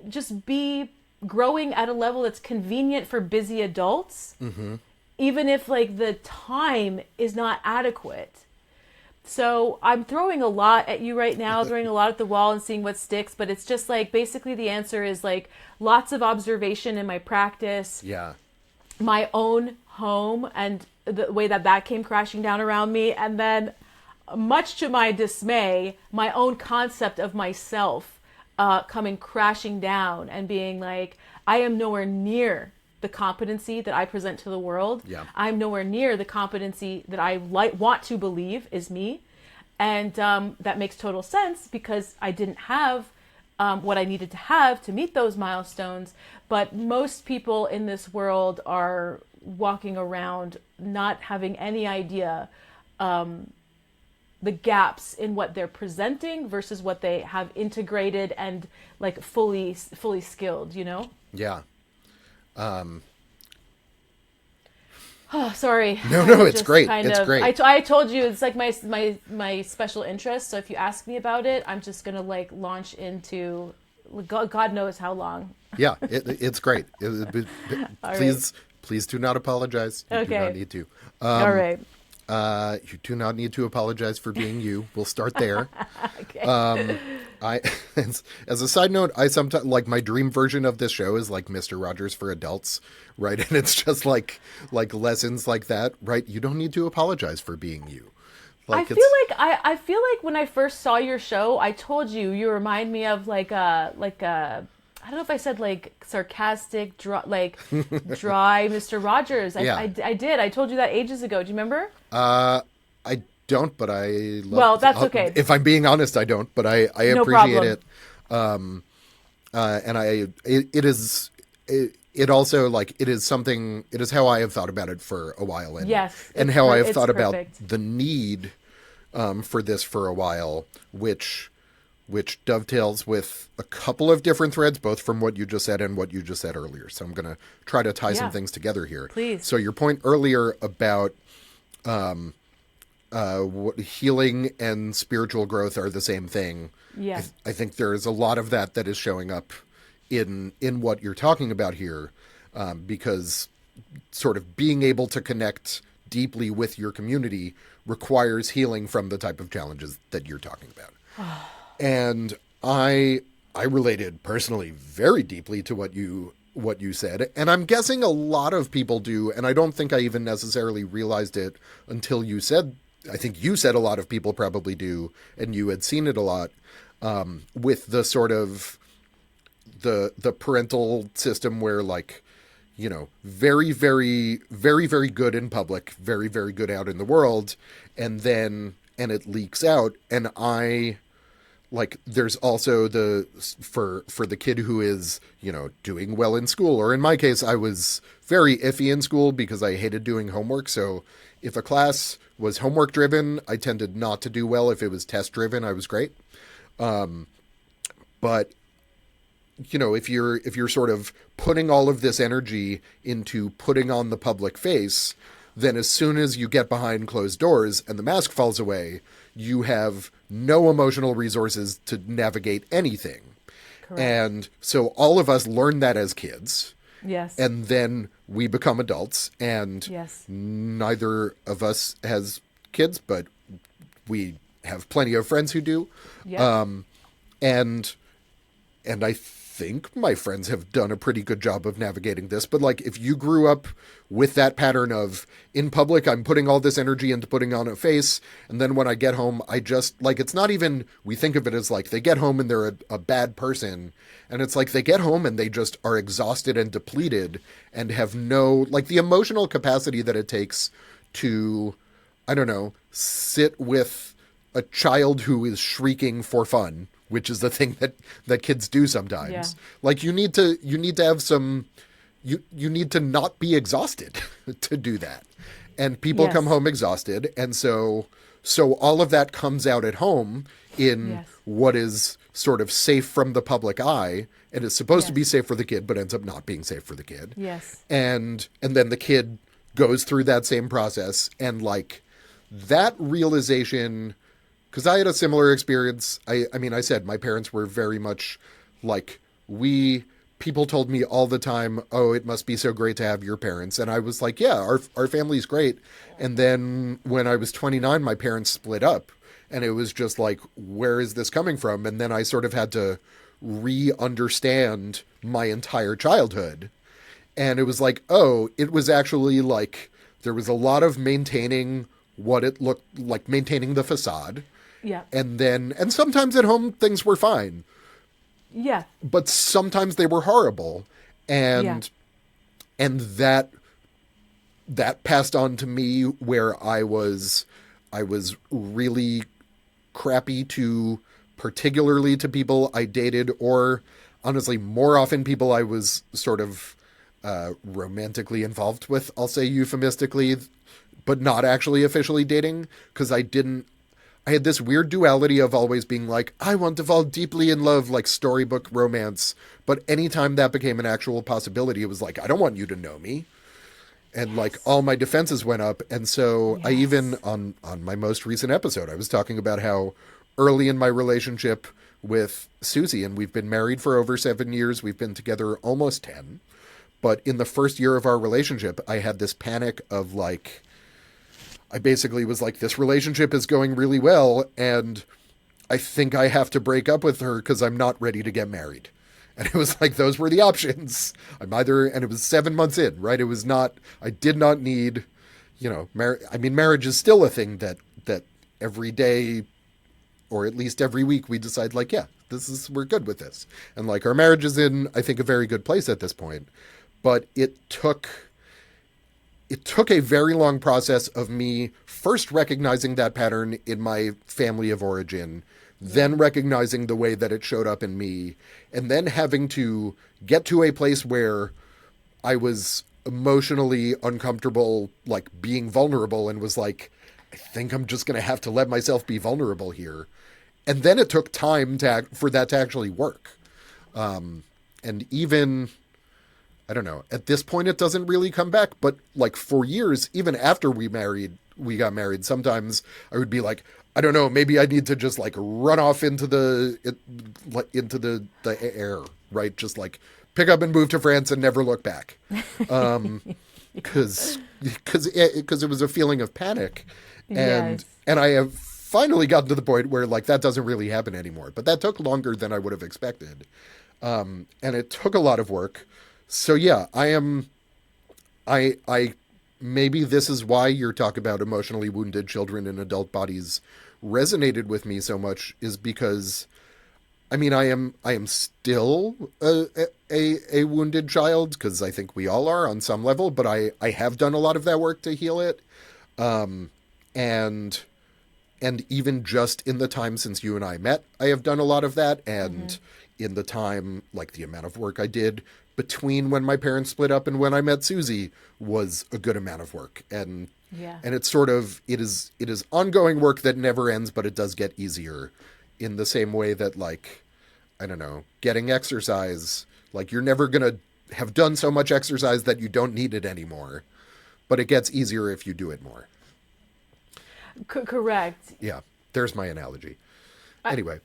just be growing at a level that's convenient for busy adults, even if like the time is not adequate. So I'm throwing a lot at you right now, throwing a lot at the wall and seeing what sticks, but it's just like, basically the answer is like lots of observation in my practice, Yeah. my own home and the way that came crashing down around me. And then much to my dismay, my own concept of myself coming crashing down and being like, I am nowhere near the competency that I present to the world. Yeah. I'm nowhere near the competency that I want to believe is me. And that makes total sense because I didn't have what I needed to have to meet those milestones. But most people in this world are walking around not having any idea the gaps in what they're presenting versus what they have integrated and like fully skilled, Yeah. Oh, sorry. No, it's Just great. kind It's of- great. I told you it's like my special interest. So if you ask me about it, I'm just gonna like launch into God knows how long. Yeah, it's great. Please do not apologize. You do Okay. not need to. All right. You do not need to apologize for being you. We'll start there. Okay. As a side note, I sometimes like my dream version of this show is like Mr. Rogers for adults, right? And it's just like lessons like that, right? You don't need to apologize for being you. I feel like when I first saw your show, I told you remind me of like a I don't know if I said like sarcastic, dry Mr. Rogers. Yeah. I did. I told you that ages ago. Do you remember? I don't, but I love. Well, that's okay. If I'm being honest, I don't, but I No appreciate problem. it. And it also like it is how I have thought about it for a while, and Yes, and how I have it's thought about perfect. the need for this for a while, which which dovetails with a couple of different threads, both from what you just said and what you just said earlier. So I'm going to try to tie some things together here. Please. So your point earlier about healing and spiritual growth are the same thing. Yeah. I think there is a lot of that is showing up in what you're talking about here, because sort of being able to connect deeply with your community requires healing from the type of challenges that you're talking about. And I related personally very deeply to what you said, and I'm guessing a lot of people do, and I don't think I even necessarily realized it until you said, I think you said a lot of people probably do, and you had seen it a lot, with the sort of the parental system where, like, you know, very, very, very, very good in public, very, very good out in the world, and it leaks out. And like, there's also for the kid who is, you know, doing well in school, or in my case, I was very iffy in school because I hated doing homework. So if a class was homework driven, I tended not to do well. If it was test driven, I was great. But you know, if you're sort of putting all of this energy into putting on the public face, then as soon as you get behind closed doors and the mask falls away, you have no emotional resources to navigate anything. Correct. And so all of us learn that as kids. Yes. And then we become adults, and yes. Neither of us has kids, but we have plenty of friends who do. Yeah. And I think my friends have done a pretty good job of navigating this. But like, if you grew up with that pattern of, in public, I'm putting all this energy into putting on a face, and then when I get home, I just, like, it's not even, we think of it as like they get home and they're a bad person, and it's like they get home and they just are exhausted and depleted and have no, like, the emotional capacity that it takes to, I don't know, sit with a child who is shrieking for fun, which is the thing that kids do sometimes. Yeah. Like, you need to have some, you need to not be exhausted to do that. And people come home exhausted. And so all of that comes out at home in what is sort of safe from the public eye, and is supposed to be safe for the kid, but ends up not being safe for the kid. Yes. And then the kid goes through that same process, and like that realization, because I had a similar experience. I mean, I said my parents were very much like, people told me all the time, oh, it must be so great to have your parents. And I was like, yeah, our family's great. And then when I was 29, my parents split up, and it was just like, where is this coming from? And then I sort of had to re-understand my entire childhood. And it was like, oh, it was actually like, there was a lot of maintaining what it looked like, maintaining the facade. Yeah. And sometimes at home things were fine. Yeah. But sometimes they were horrible. And that passed on to me, where I was really crappy to, particularly to people I dated, or honestly more often people I was sort of romantically involved with, I'll say euphemistically, but not actually officially dating, because I had this weird duality of always being like, I want to fall deeply in love, like storybook romance. But anytime that became an actual possibility, it was like, I don't want you to know me. And like all my defenses went up. And so I even, on my most recent episode, I was talking about how early in my relationship with Susie, and we've been married for over 7 years, we've been together almost 10. But in the first year of our relationship, I had this panic of like, I basically was like, this relationship is going really well, and I think I have to break up with her because I'm not ready to get married. And it was like, those were the options. And it was 7 months in, right? It was not, I did not need, you know, marriage is still a thing that every day, or at least every week, we decide like, yeah, we're good with this. And like, our marriage is in, I think, a very good place at this point. But it took a very long process of me first recognizing that pattern in my family of origin, then recognizing the way that it showed up in me, and then having to get to a place where I was emotionally uncomfortable, like being vulnerable, and was like, I think I'm just going to have to let myself be vulnerable here. and then it took time for that to actually work. And even, I don't know, at this point it doesn't really come back, but like for years, even after we got married, sometimes I would be like, I don't know, maybe I need to just like run off into the air, right? Just like pick up and move to France and never look back. Because it was a feeling of panic. And I have finally gotten to the point where like that doesn't really happen anymore. But that took longer than I would have expected. And it took a lot of work. So yeah, I maybe this is why your talk about emotionally wounded children in adult bodies resonated with me so much, is because I mean, I am still a wounded child, because I think we all are on some level, but I have done a lot of that work to heal it. And even just in the time since you and I met, I have done a lot of that. And in the time, like the amount of work I did between when my parents split up and when I met Susie was a good amount of work. And it's sort of, it is ongoing work that never ends, but it does get easier, in the same way that, like, I don't know, getting exercise, like you're never going to have done so much exercise that you don't need it anymore, but it gets easier if you do it more. Correct. Yeah. There's my analogy. Anyway.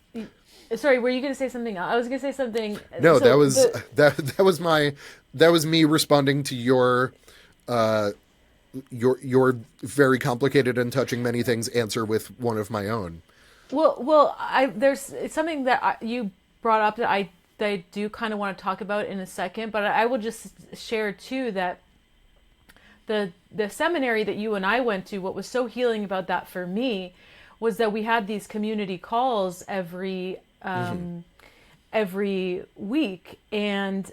Sorry, were you going to say something else? I was going to say something. No, so that was me responding to your very complicated and touching many things answer with one of my own. Well, there's something that you brought up that I do kind of want to talk about in a second, but I will just share too that the seminary that you and I went to, what was so healing about that for me was that we had these community calls every week, and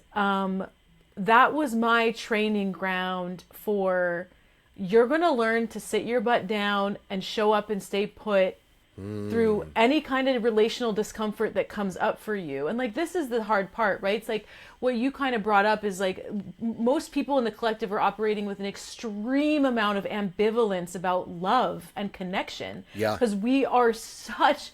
that was my training ground for, you're going to learn to sit your butt down and show up and stay put through any kind of relational discomfort that comes up for you. And like, this is the hard part, right? It's like what you kind of brought up is like, most people in the collective are operating with an extreme amount of ambivalence about love and connection. Yeah. Because we are such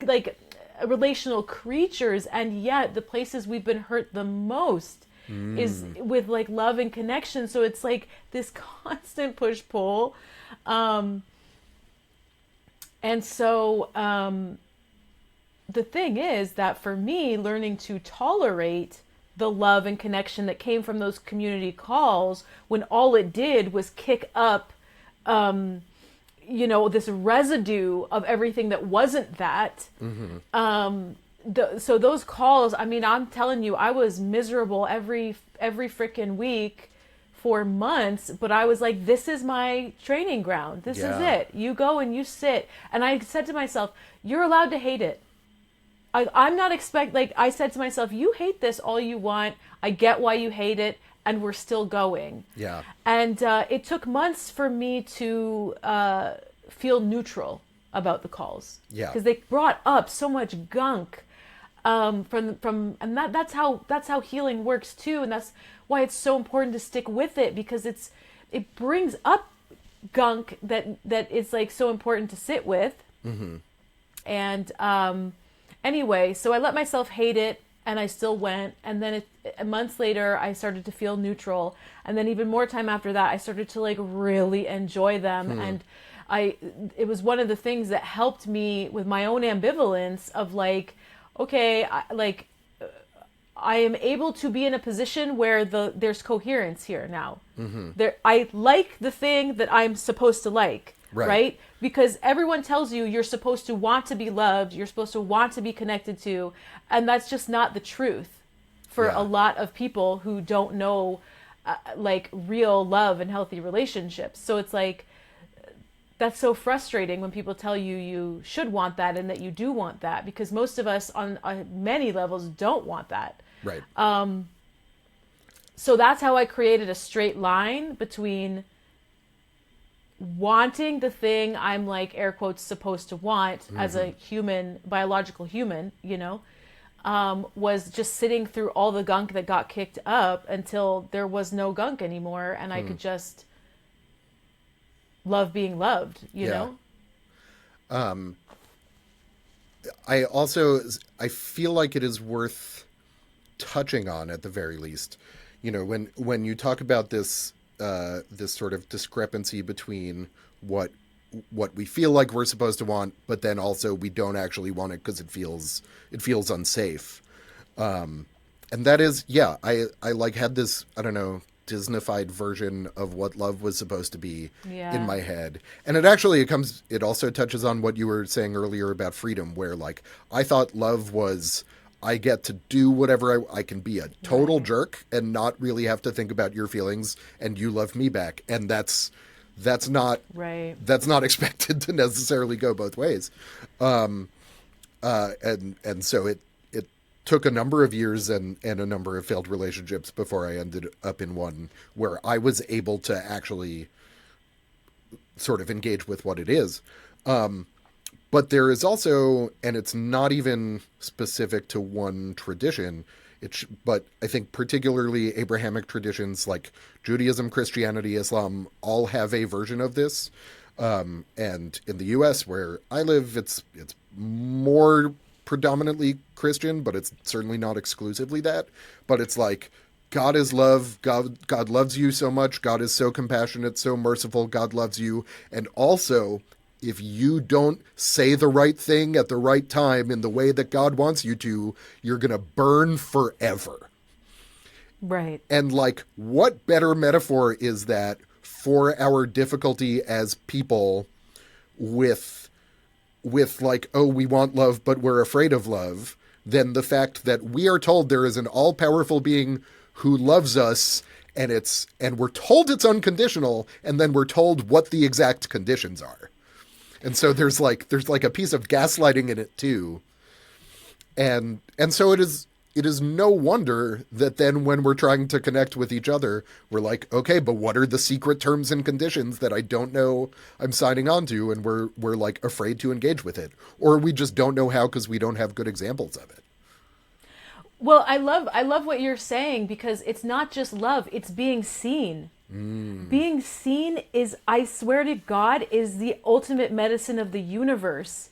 like relational creatures, and yet the places we've been hurt the most is with like love and connection. So it's like this constant push-pull. And so the thing is that for me, learning to tolerate the love and connection that came from those community calls, when all it did was kick up, this residue of everything that wasn't that. So those calls, I mean, I'm telling you, I was miserable every freaking week for months, but I was like, this is my training ground. This is it. You go and you sit. And I said to myself, you're allowed to hate it. I'm not I said to myself, you hate this all you want. I get why you hate it. And we're still going. Yeah. And it took months for me to feel neutral about the calls. Yeah. Because they brought up so much gunk from and that's how healing works too. And that's why it's so important to stick with it, because it brings up gunk that is like so important to sit with. And anyway, so I let myself hate it, and I still went. And then months later, I started to feel neutral. And then even more time after that, I started to like really enjoy them. And it was one of the things that helped me with my own ambivalence of like, okay, I am able to be in a position where there's coherence here now. I like the thing that I'm supposed to like, right? Because everyone tells you you're supposed to want to be loved, you're supposed to want to be connected to, and that's just not the truth for a lot of people who don't know like real love and healthy relationships. So it's like, that's so frustrating when people tell you you should want that and that you do want that, because most of us on many levels don't want that. Right. So that's how I created a straight line between wanting the thing I'm like air quotes supposed to want as a human, biological human, was just sitting through all the gunk that got kicked up until there was no gunk anymore, and I could just love being loved, you know? I feel like it is worth touching on at the very least. You know, when you talk about this sort of discrepancy between what we feel like we're supposed to want, but then also we don't actually want it because it feels unsafe. And that is, yeah, I like had this, I don't know, Disneyfied version of what love was supposed to be in my head. And it also touches on what you were saying earlier about freedom, where like I thought love was I get to do whatever I can be a total jerk and not really have to think about your feelings, and you love me back. And that's not expected to necessarily go both ways. And so it took a number of years and a number of failed relationships before I ended up in one where I was able to actually sort of engage with what it is. But there is also, and it's not even specific to one tradition, but I think particularly Abrahamic traditions like Judaism, Christianity, Islam all have a version of this. And in the U.S., where I live, it's more predominantly Christian, but it's certainly not exclusively that. But it's like, God is love. God loves you so much. God is so compassionate, so merciful. God loves you. And also, if you don't say the right thing at the right time in the way that God wants you to, you're going to burn forever. Right. And like, what better metaphor is that for our difficulty as people with like, oh, we want love, but we're afraid of love, than the fact that we are told there is an all-powerful being who loves us, and we're told it's unconditional, and then we're told what the exact conditions are. And so there's like a piece of gaslighting in it too. And so it is no wonder that then when we're trying to connect with each other, we're like, okay, but what are the secret terms and conditions that I don't know I'm signing on to? And we're like afraid to engage with it, or we just don't know how because we don't have good examples of it. Well, I love what you're saying, because it's not just love, it's being seen. Being seen is, I swear to God, is the ultimate medicine of the universe.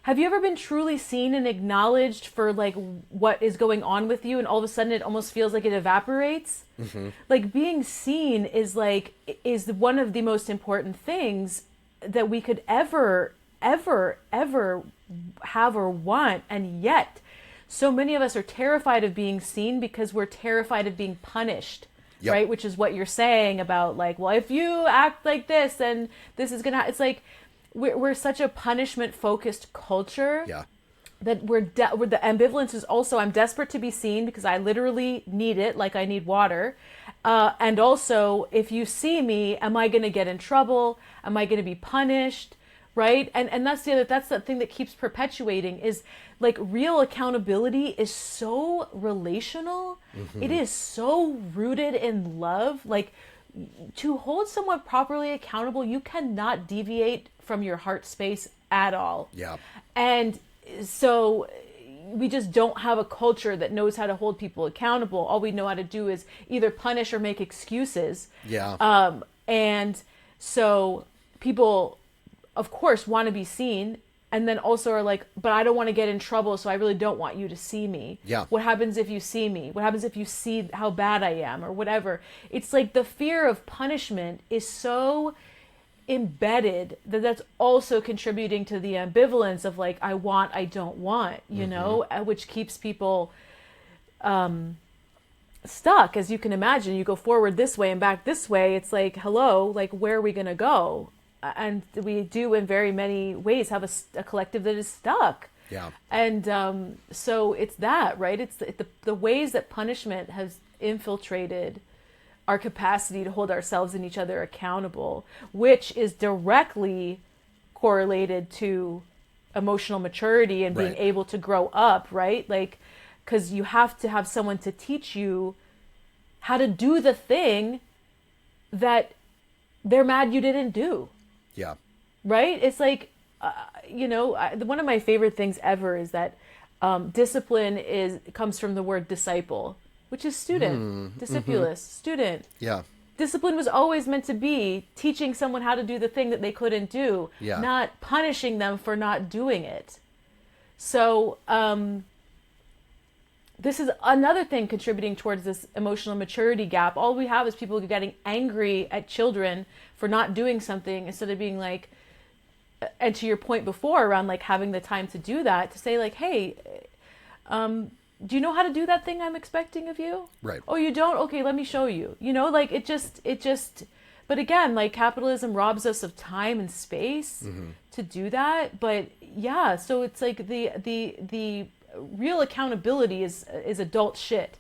Have you ever been truly seen and acknowledged for like what is going on with you, and all of a sudden it almost feels like it evaporates? Mm-hmm. Like being seen is one of the most important things that we could ever have or want, and yet so many of us are terrified of being seen because we're terrified of being punished. Yep. Right? Which is what you're saying about like, well, if you act like this, then this is gonna. It's like we're such a punishment focused culture. Yeah. That we're the ambivalence is also, I'm desperate to be seen because I literally need it, like I need water. And also, if you see me, am I going to get in trouble? Am I going to be punished? Right? And that's the thing that keeps perpetuating is like real accountability is so relational. Mm-hmm. It is so rooted in love. Like to hold someone properly accountable, you cannot deviate from your heart space at all. Yeah. And so we just don't have a culture that knows how to hold people accountable. All we know how to do is either punish or make excuses. Yeah. And so people, of course, want to be seen, and then also are like, but I don't want to get in trouble, so I really don't want you to see me. Yeah. What happens if you see me? What happens if you see how bad I am, or whatever? It's like the fear of punishment is so embedded that's also contributing to the ambivalence of like, I want, I don't want, you know, which keeps people stuck. As you can imagine, you go forward this way and back this way. It's like, hello, like, where are we going to go? And we do in very many ways have a collective that is stuck. Yeah. And so it's that, right? It's the ways that punishment has infiltrated our capacity to hold ourselves and each other accountable, which is directly correlated to emotional maturity and being able to grow up, right? Like, because you have to have someone to teach you how to do the thing that they're mad you didn't do. Yeah. Right? It's like, one of my favorite things ever is that discipline comes from the word disciple, which is student, discipulus, student. Yeah. Discipline was always meant to be teaching someone how to do the thing that they couldn't do, not punishing them for not doing it. So this is another thing contributing towards this emotional maturity gap. All we have is people getting angry at children for not doing something instead of being like, and to your point before around like having the time to do that, to say like, hey, do you know how to do that thing I'm expecting of you? Right. Oh, you don't? Okay, let me show you. You know, like it just, but again, like capitalism robs us of time and space to do that. But yeah, so it's like the real accountability is adult shit,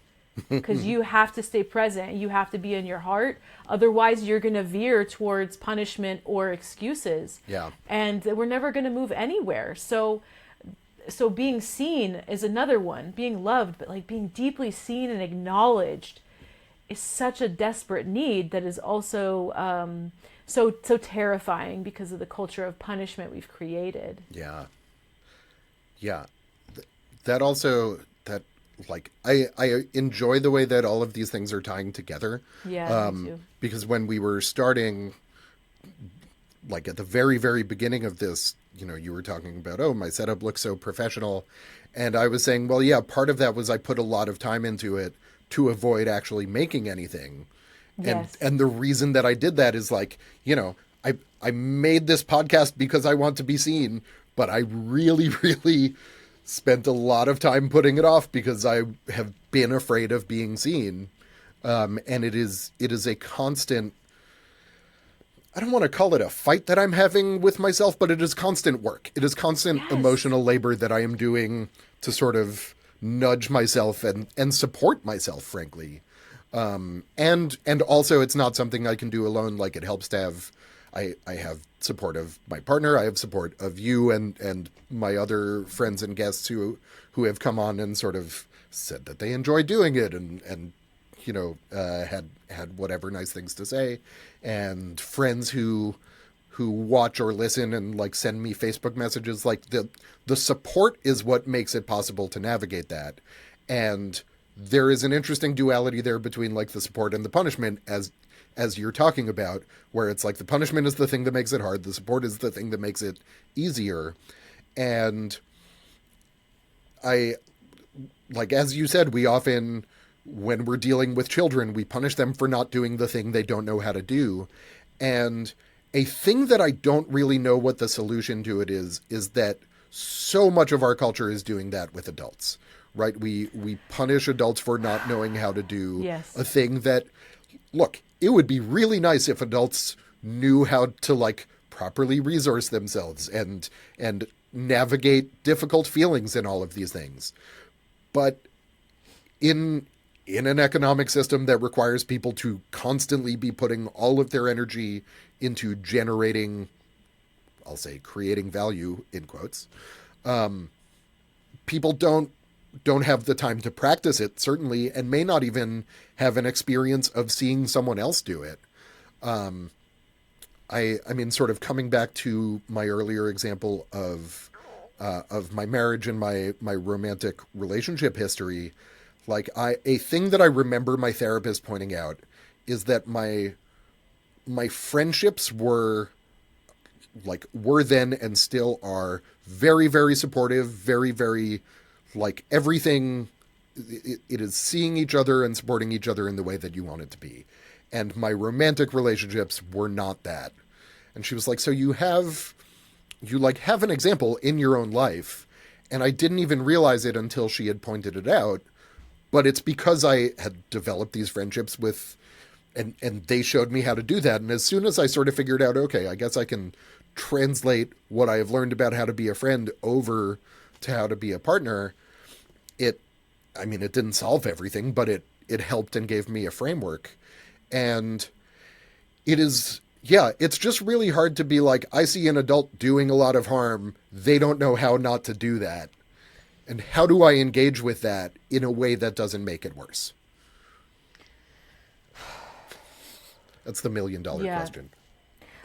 because you have to stay present. You have to be in your heart. Otherwise, you're going to veer towards punishment or excuses. Yeah. And we're never going to move anywhere. So being seen is another one. Being loved, but like being deeply seen and acknowledged is such a desperate need that is also so terrifying because of the culture of punishment we've created. Yeah. Yeah. That also, that like, I enjoy the way that all of these things are tying together. Yeah, me too. Because when we were starting, like at the very, very beginning of this, you know, you were talking about, oh, my setup looks so professional. And I was saying, well, yeah, part of that was I put a lot of time into it to avoid actually making anything. Yes. And the reason that I did that is like, you know, I made this podcast because I want to be seen, but I really, really spent a lot of time putting it off because I have been afraid of being seen. And it is a constant, I don't want to call it a fight that I'm having with myself, but it is constant work. It is constant emotional labor that I am doing to sort of nudge myself and support myself, frankly. And also it's not something I can do alone. Like it helps to have, I have support of my partner. I have support of you and my other friends and guests who have come on and sort of said that they enjoy doing it and you know, had whatever nice things to say, and friends who watch or listen and like send me Facebook messages. Like the support is what makes it possible to navigate that. And there is an interesting duality there between like the support and the punishment as you're talking about, where it's like the punishment is the thing that makes it hard. The support is the thing that makes it easier. And I, like, as you said, we often, when we're dealing with children, we punish them for not doing the thing they don't know how to do. And a thing that I don't really know what the solution to it is that so much of our culture is doing that with adults, right? We punish adults for not knowing how to do a thing that, look, it would be really nice if adults knew how to like properly resource themselves and navigate difficult feelings and all of these things. But in an economic system that requires people to constantly be putting all of their energy into generating, I'll say creating value in quotes, people don't have the time to practice it, certainly, and may not even have an experience of seeing someone else do it. I mean, sort of coming back to my earlier example of my marriage and my romantic relationship history, like a thing that I remember my therapist pointing out is that my friendships were then and still are very, very supportive, very, very, like everything, it is seeing each other and supporting each other in the way that you want it to be. And my romantic relationships were not that. And she was like, so you have an example in your own life. And I didn't even realize it until she had pointed it out. But it's because I had developed these friendships with, and they showed me how to do that. And as soon as I sort of figured out, okay, I guess I can translate what I have learned about how to be a friend over to how to be a partner, it didn't solve everything, but it helped and gave me a framework. And it's just really hard to be like, I see an adult doing a lot of harm. They don't know how not to do that. And how do I engage with that in a way that doesn't make it worse? That's the $1 million question.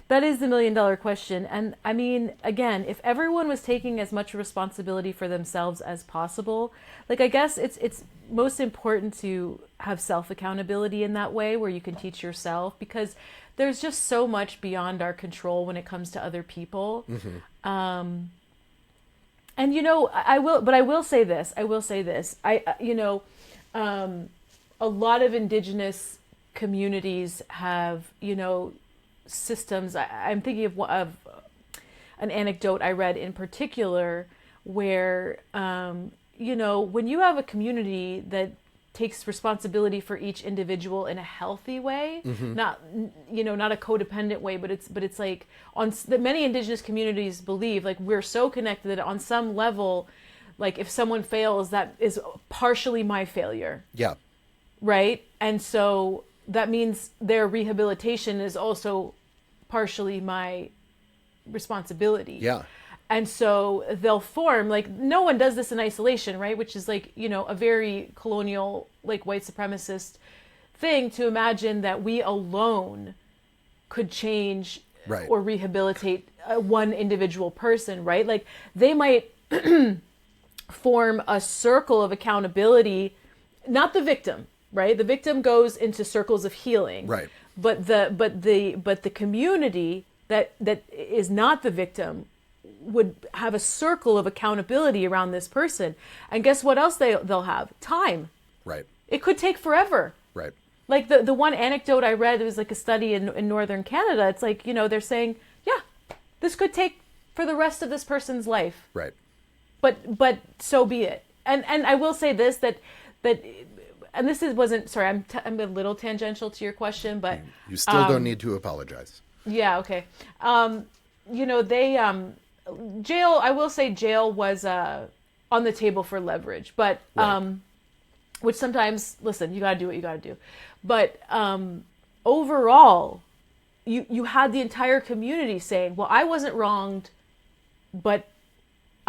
That is the $1 million question. And I mean, again, if everyone was taking as much responsibility for themselves as possible, like, I guess it's most important to have self-accountability in that way, where you can teach yourself, because there's just so much beyond our control when it comes to other people. Mm-hmm. And I will say this. A lot of Indigenous communities have, systems. I'm thinking of an anecdote I read in particular where, when you have a community that takes responsibility for each individual in a healthy way, not a codependent way, but it's like that many Indigenous communities believe, like, we're so connected that on some level, like, if someone fails, that is partially my failure. Yeah. Right. And so that means their rehabilitation is also partially my responsibility. Yeah. And so they'll form, like, no one does this in isolation, right? Which is like, a very colonial, like, white supremacist thing to imagine that we alone could change Right. or rehabilitate one individual person, right? Like, they might form a circle of accountability, not the victim, right? The victim goes into circles of healing. Right. But the community that is not the victim would have a circle of accountability around this person. And guess what else they'll have? Time. Right. It could take forever. Right. Like the one anecdote I read, it was like a study in northern Canada. It's like, they're saying, yeah, this could take for the rest of this person's life. Right. But so be it. And I will say this, that and this wasn't, sorry, I'm a little tangential to your question, but You still don't need to apologize. yeah, okay. They jail, I will say jail was on the table for leverage, but Right. which sometimes, listen, you got to do what you got to do. But overall, you had the entire community saying, well, I wasn't wronged, but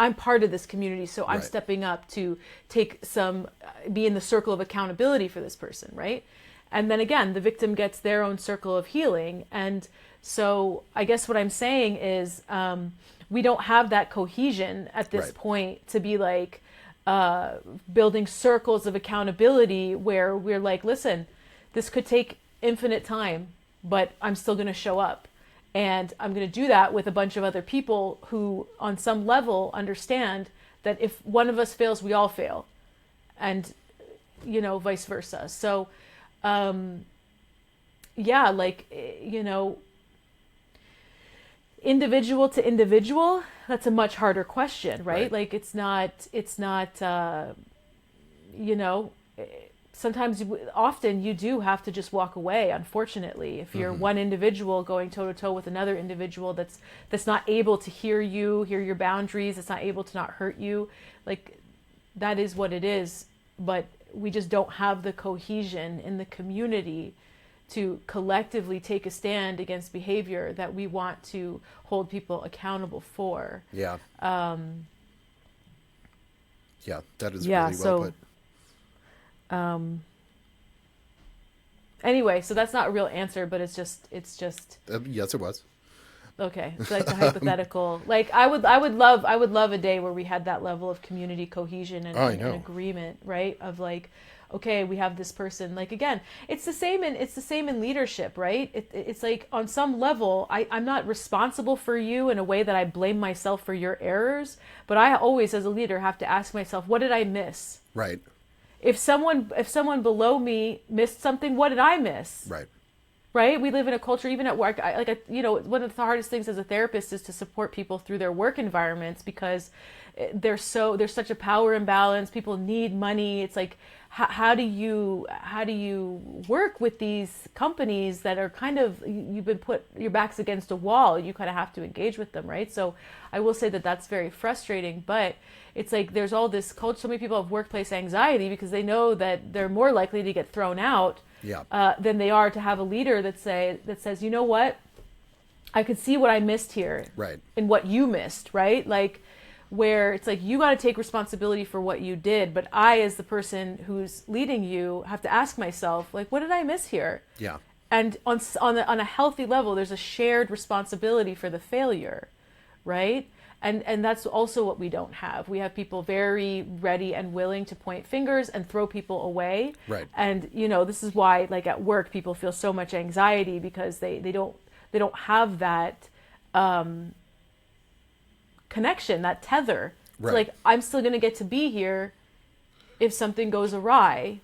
I'm part of this community, so I'm Right. stepping up to be in the circle of accountability for this person, right? And then again, the victim gets their own circle of healing. And so I guess what I'm saying is we don't have that cohesion at this Right. point to be like building circles of accountability where we're like, listen, this could take infinite time, but I'm still going to show up. And I'm going to do that with a bunch of other people who, on some level, understand that if one of us fails, we all fail. And, vice versa. So, individual to individual, that's a much harder question, right? Right. Like, it's not, sometimes often you do have to just walk away, unfortunately, if you're one individual going toe to toe with another individual that's not able to hear your boundaries, that's not able to not hurt you. Like, that is what it is. But we just don't have the cohesion in the community to collectively take a stand against behavior that we want to hold people accountable for. Yeah. Yeah, that is Yeah, really so- well put. Anyway, so that's not a real answer, but it's just Yes, it was. okay. It's like a hypothetical. Like, I would love a day where we had that level of community cohesion and, Oh, I and know. agreement, right? Of like, okay, we have this person. Like, again, it's the same in leadership, right? It's like, on some level, I'm not responsible for you in a way that I blame myself for your errors, but I always, as a leader, have to ask myself, what did I miss? Right. If someone below me missed something, what did I miss? Right. Right? We live in a culture, even at work. One of the hardest things as a therapist is to support people through their work environments, because there's such a power imbalance. People need money. It's like, how do you work with these companies that are kind of, you've been put your back's against a wall. You kind of have to engage with them, right? So I will say that that's very frustrating, but it's like there's all this culture. So many people have workplace anxiety because they know that they're more likely to get thrown out Yeah. than they are to have a leader that says, you know what, I could see what I missed here, Right. and what you missed, right? Like, where it's like, you got to take responsibility for what you did, but I, as the person who's leading you, have to ask myself, like, what did I miss here? Yeah. And on a healthy level, there's a shared responsibility for the failure, right? And that's also what we don't have. We have people very ready and willing to point fingers and throw people away. Right. And this is why, like, at work, people feel so much anxiety, because they don't have that connection, that tether Right. Like, I'm still going to get to be here if something goes awry.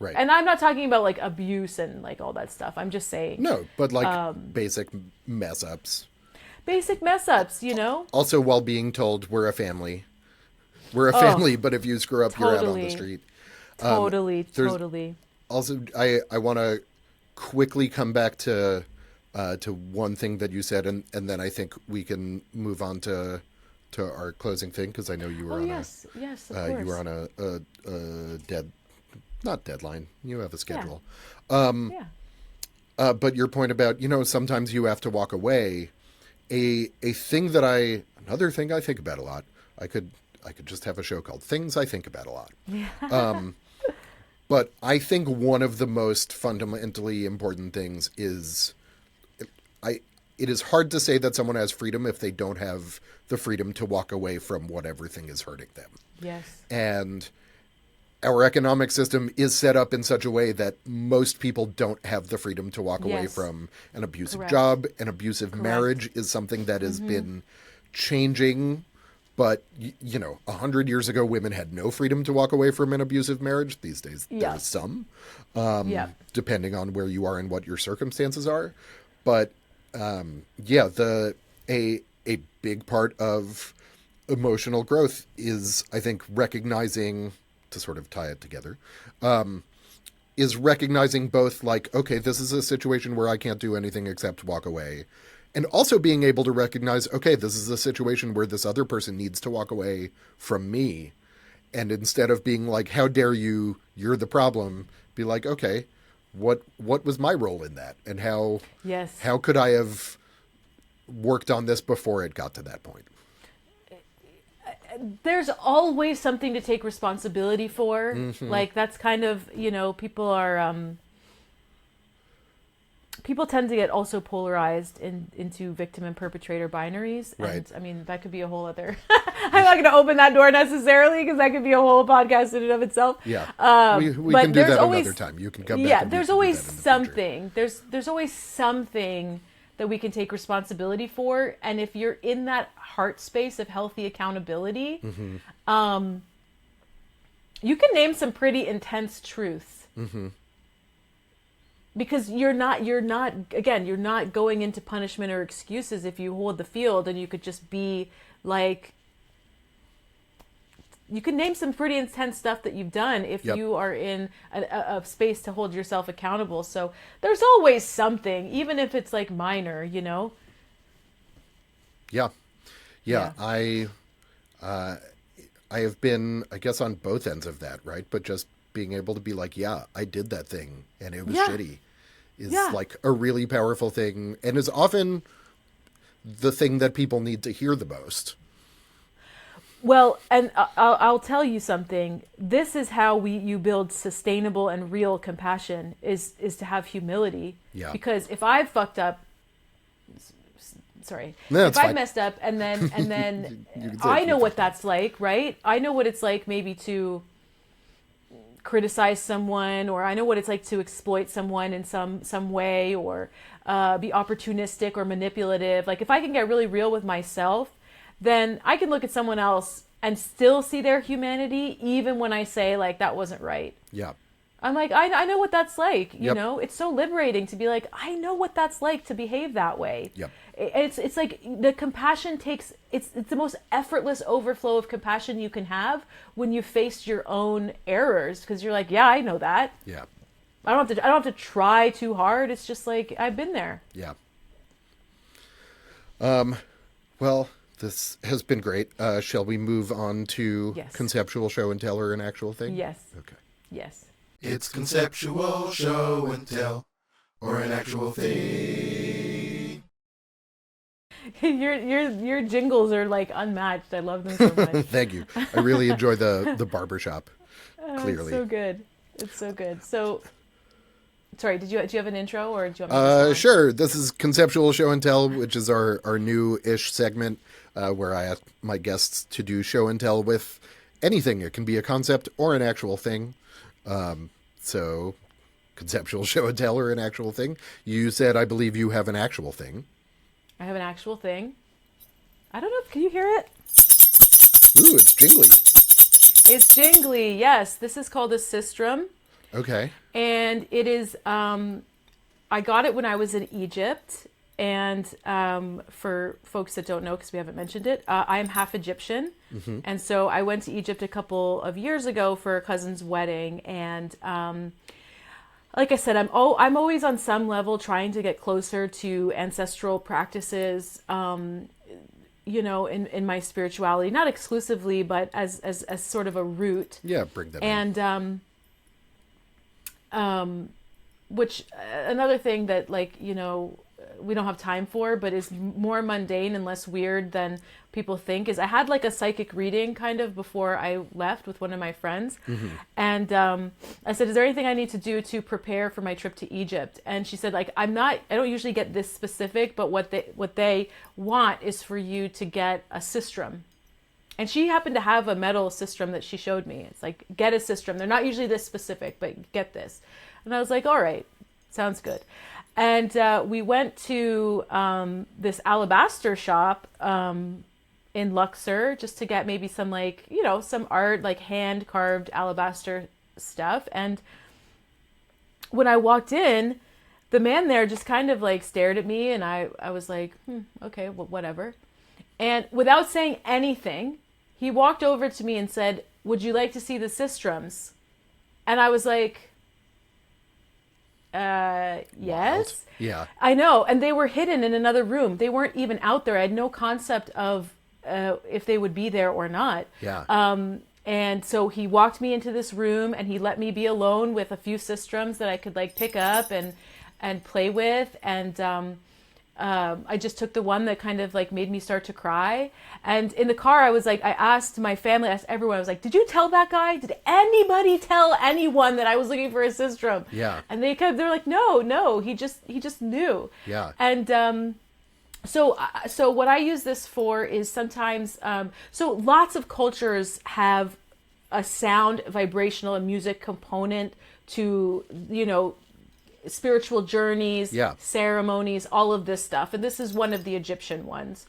Right. And I'm not talking about like abuse and like all that stuff. I'm just saying No, but like basic mess ups. basic mess ups, you know? Also, while being told we're a family. We're a family, but if you screw up, you're out on the Totally. street. Totally. Also, I want to quickly come back to one thing that you said, and then I think we can move on to our closing thing, because I know you were on yes, of course. you were on a not deadline. You have a schedule. Yeah. But your point about, sometimes you have to walk away. Another thing I think about a lot. I could just have a show called Things I Think About a Lot. Yeah. But I think one of the most fundamentally important things is, it is hard to say that someone has freedom if they don't have the freedom to walk away from whatever thing is hurting them. Yes. And our economic system is set up in such a way that most people don't have the freedom to walk away Yes. from an abusive Correct. job. An abusive marriage is something that has been changing. But, 100 years ago, women had no freedom to walk away from an abusive marriage. These days, Yeah. there's some, Yeah. depending on where you are and what your circumstances are. But, a big part of emotional growth is, I think, recognizing, to sort of tie it together, is recognizing both like, okay, this is a situation where I can't do anything except walk away. And also being able to recognize, okay, this is a situation where this other person needs to walk away from me. And instead of being like, how dare you, you're the problem, be like, okay, what was my role in that? And how could I have worked on this before it got to that point? There's always something to take responsibility for. Mm-hmm. Like, that's kind of, people are, people tend to get also polarized into victim and perpetrator binaries. And Right. I mean, that could be a whole other, I'm not going to open that door necessarily, because that could be a whole podcast in and of itself. Yeah. We But can do there's that always, another time. You can come back. yeah, and we there's can do always that in the future. something. There's always something that we can take responsibility for. And if you're in that heart space of healthy accountability, Mm-hmm. You can name some pretty intense truths. Mm-hmm. Because you're not going into punishment or excuses if you hold the field, and you could just be like, you can name some pretty intense stuff that you've done if Yep. you are in a space to hold yourself accountable. So there's always something, even if it's like minor, Yeah. Yeah. I have been, I guess, on both ends of that, right? But just being able to be like, yeah, I did that thing and it was Yeah. shitty is Yeah. like a really powerful thing, and is often the thing that people need to hear the most. Well, and I'll tell you something. This is how you build sustainable and real compassion is to have humility. Yeah. Because if I've fucked up, sorry, No, if it's I've fine. messed up and then You can say I it's know fine. what that's like, right? I know what it's like maybe to criticize someone, or I know what it's like to exploit someone in some way, or be opportunistic or manipulative. Like, if I can get really real with myself, then I can look at someone else and still see their humanity, even when I say, like, that wasn't right. Yeah. I'm like, I know what that's like, you Yep. know? It's so liberating to be like, I know what that's like to behave that way. Yep. It's like the compassion it's the most effortless overflow of compassion you can have when you face your own errors, because you're like, yeah, I know that. Yeah. I don't have to try too hard. It's just like, I've been there. Yeah. Well, this has been great. Shall we move on to Yes. conceptual show and tell, or an actual thing? Yes. Okay. Yes. It's conceptual show and tell, or an actual thing. Your jingles are like unmatched. I love them so much. Thank you. I really enjoy the barbershop. Clearly. It's so good. It's so good. So, sorry, do you have an intro, or do you want me to just go on? Sure. This is Conceptual Show and Tell, which is our new-ish segment where I ask my guests to do show and tell with anything. It can be a concept or an actual thing. So, conceptual show and tell, or an actual thing. You said, I believe you have an actual thing. I have an actual thing. I don't know. Can you hear it? Ooh, it's jingly. It's jingly, yes. This is called a sistrum. Okay. And it is, I got it when I was in Egypt. And for folks that don't know, because we haven't mentioned it, I am half Egyptian. Mm-hmm. And so I went to Egypt a couple of years ago for a cousin's wedding. And like I said, I'm always on some level trying to get closer to ancestral practices, you know, in my spirituality, not exclusively, but as sort of a root. Yeah, bring that in. And which another thing that, like, you know, we don't have time for, but is more mundane and less weird than people think, is I had like a psychic reading kind of before I left with one of my friends. Mm-hmm. And I said, is there anything I need to do to prepare for my trip to Egypt? And she said, like, I don't usually get this specific, but what they want is for you to get a sistrum. And she happened to have a metal sistrum that she showed me. It's like, get a sistrum. They're not usually this specific, but get this. And I was like, all right, sounds good. And we went to this alabaster shop in Luxor just to get maybe some, like, you know, some art, like hand carved alabaster stuff. And when I walked in, the man there just kind of like stared at me, and I was like, okay, well, whatever. And without saying anything, he walked over to me and said, would you like to see the sistrums? And I was like, yes. Wild. Yeah. I know. And they were hidden in another room. They weren't even out there. I had no concept of if they would be there or not. Yeah. And so he walked me into this room and he let me be alone with a few sistrums that I could like pick up and play with. And I just took the one that kind of like made me start to cry. And in the car, I was like, I asked my family, I asked everyone, I was like, did you tell that guy? Did anybody tell anyone that I was looking for a sistrum? Yeah. And they're like, no, he just knew. Yeah. And so what I use this for is sometimes, so lots of cultures have a sound, vibrational, and music component to, you know, spiritual journeys, ceremonies, all of this stuff. And this is one of the Egyptian ones.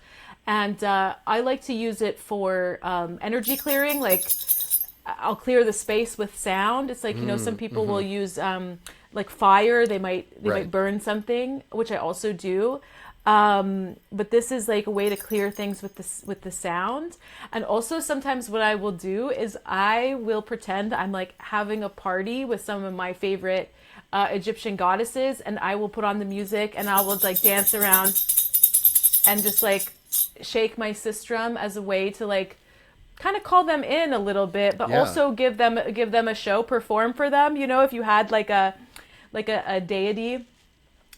And I like to use it for energy clearing. Like, I'll clear the space with sound. It's like, you know, some people will use like fire. They might burn something, which I also do. But this is like a way to clear things with the sound. And also sometimes what I will do is I will pretend I'm like having a party with some of my favorite Egyptian goddesses, and I will put on the music and I will like dance around and just like shake my sistrum as a way to like kind of call them in a little bit, but also give them a show, perform for them. You know, if you had like a deity,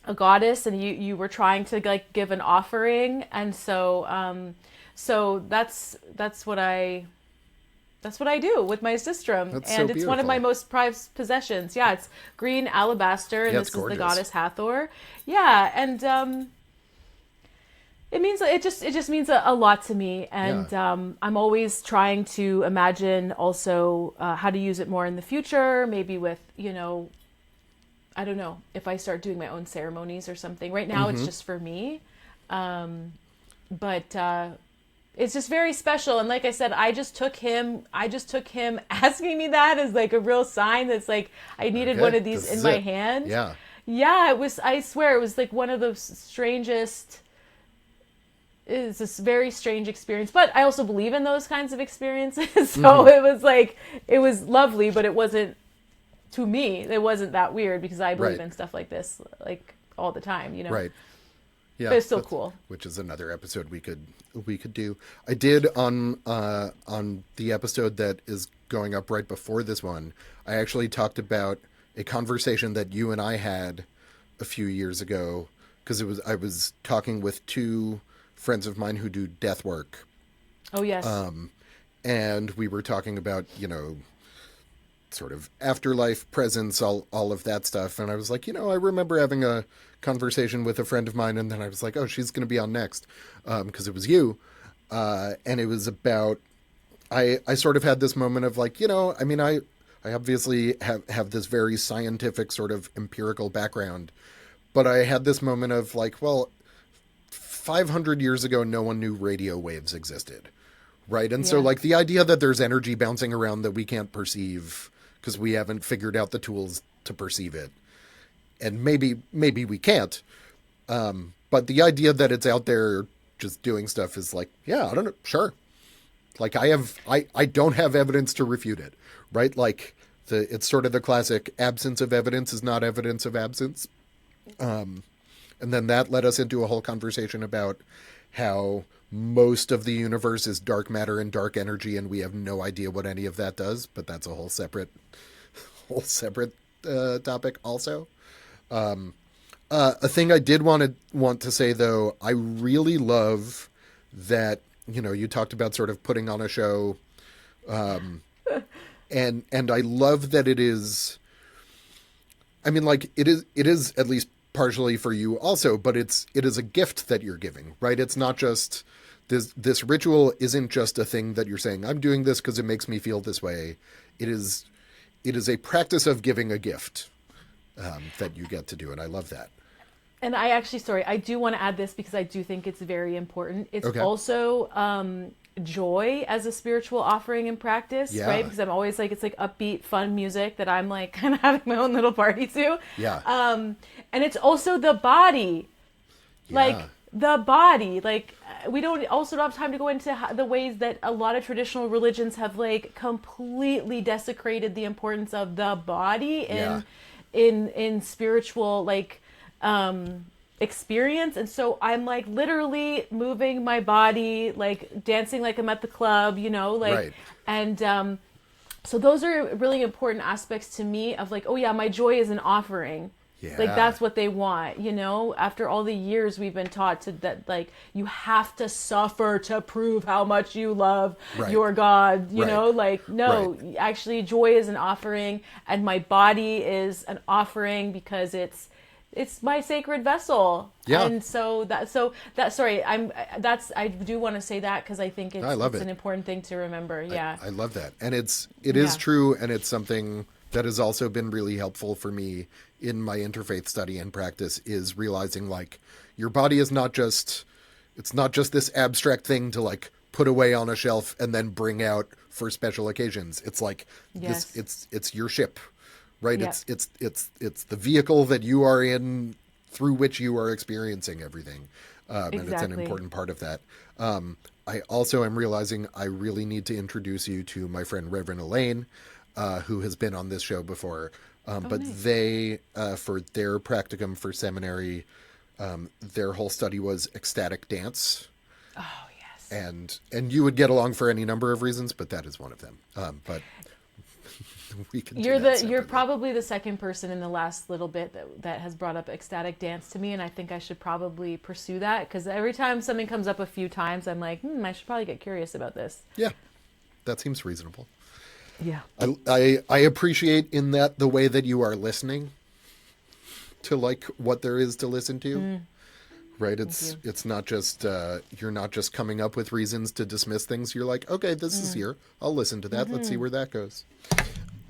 a goddess, and you were trying to like give an offering. And so that's what I do with my sistrum. That's and so it's one of my beautiful. most prized possessions. Yeah, it's green alabaster, and Yeah, this it's is the gorgeous. goddess Hathor. Yeah, and it just means a lot to me. And I'm always trying to imagine also how to use it more in the future, maybe with, you know, I don't know, if I start doing my own ceremonies or something. Right now it's just for me. But it's just very special. And like I said, I just took him asking me that as like a real sign that's like, I needed one of these in my hand. Yeah. Yeah, it was, I swear, it was like one of the strangest, it's this very strange experience. But I also believe in those kinds of experiences. So it was like, it was lovely, but it wasn't, to me, it wasn't that weird because I believe in stuff like this, like all the time, you know? Right. Yeah. But it's still cool. Which is another episode we could do. I did on the episode that is going up right before this one, I actually talked about a conversation that you and I had a few years ago, because I was talking with two friends of mine who do death work. Oh, yes. And we were talking about, you know, sort of afterlife presence, all of that stuff. And I was like, you know, I remember having a conversation with a friend of mine, and then I was like, oh, she's going to be on next, because it was you. And it was about, I sort of had this moment of like, you know, I mean, I obviously have this very scientific sort of empirical background, but I had this moment of like, well, 500 years ago, no one knew radio waves existed. right? And so Yeah. like the idea that there's energy bouncing around that we can't perceive because we haven't figured out the tools to perceive it, and maybe we can't, but the idea that it's out there just doing stuff is like, yeah, I don't know, sure. Like I don't have evidence to refute it, right? Like it's sort of the classic absence of evidence is not evidence of absence. And then that led us into a whole conversation about how most of the universe is dark matter and dark energy, and we have no idea what any of that does. But that's a whole separate topic also. A thing I did want to say though, I really love that, you know, you talked about sort of putting on a show, and I love that it is. I mean, like it is at least partially for you also, but it is a gift that you're giving, right? It's not just this ritual isn't just a thing that you're saying, I'm doing this because it makes me feel this way. It is a practice of giving a gift that you get to do, and I love that. And I actually, sorry, I do want to add this because I do think it's very important. It's Okay. also joy as a spiritual offering and practice, Yeah. right? Because I'm always like, it's like upbeat, fun music that I'm like kind of having my own little party to. Yeah. And it's also the body. Like Yeah. the body, like we don't have time to go into the ways that a lot of traditional religions have like completely desecrated the importance of the body in spiritual like experience. And so I'm like literally moving my body, like dancing like I'm at the club, you know, like Right. and so those are really important aspects to me of like, oh yeah, my joy is an offering. Yeah. Like that's what they want, you know, after all the years we've been taught to that, like you have to suffer to prove how much you love Right. your God, you Right. know, like, no, Right. actually joy is an offering and my body is an offering because it's my sacred vessel. Yeah. And I do want to say that because I think I love it's it. an important thing to remember. Yeah. I love that. And it is Yeah. true, and it's something that has also been really helpful for me in my interfaith study and practice, is realizing like your body is not just this abstract thing to like put away on a shelf and then bring out for special occasions. It's like Yes. it's your ship, right? Yeah. It's the vehicle that you are in through which you are experiencing everything. And it's an Exactly. important part of that. I also am realizing I really need to introduce you to my friend Reverend Elaine, who has been on this show before. But nice. they, for their practicum for seminary, their whole study was ecstatic dance. Oh, yes. And you would get along for any number of reasons, but that is one of them. But we can. You're probably the second person in the last little bit that has brought up ecstatic dance to me, and I think I should probably pursue that because every time something comes up a few times, I'm like, I should probably get curious about this. Yeah, that seems reasonable. Yeah. I appreciate in that the way that you are listening to like what there is to listen to. Right? It's not just you're not just coming up with reasons to dismiss things. You're like, okay, this is here. I'll listen to that. Let's see where that goes.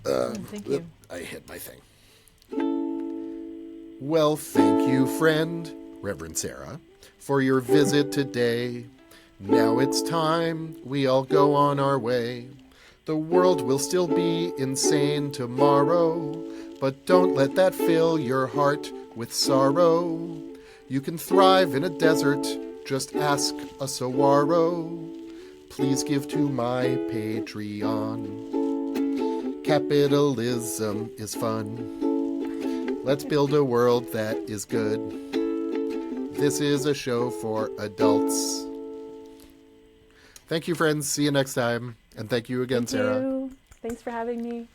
Thank you. I hit my thing. Well, thank you, friend, Reverend Sarah, for your visit today. Now it's time we all go on our way. The world will still be insane tomorrow, but don't let that fill your heart with sorrow. You can thrive in a desert, just ask a saguaro. Please give to my Patreon. Capitalism is fun. Let's build a world that is good. This is a show for adults. Thank you, friends. See you next time. And thank you again, Thank Sarah. you. Thanks for having me.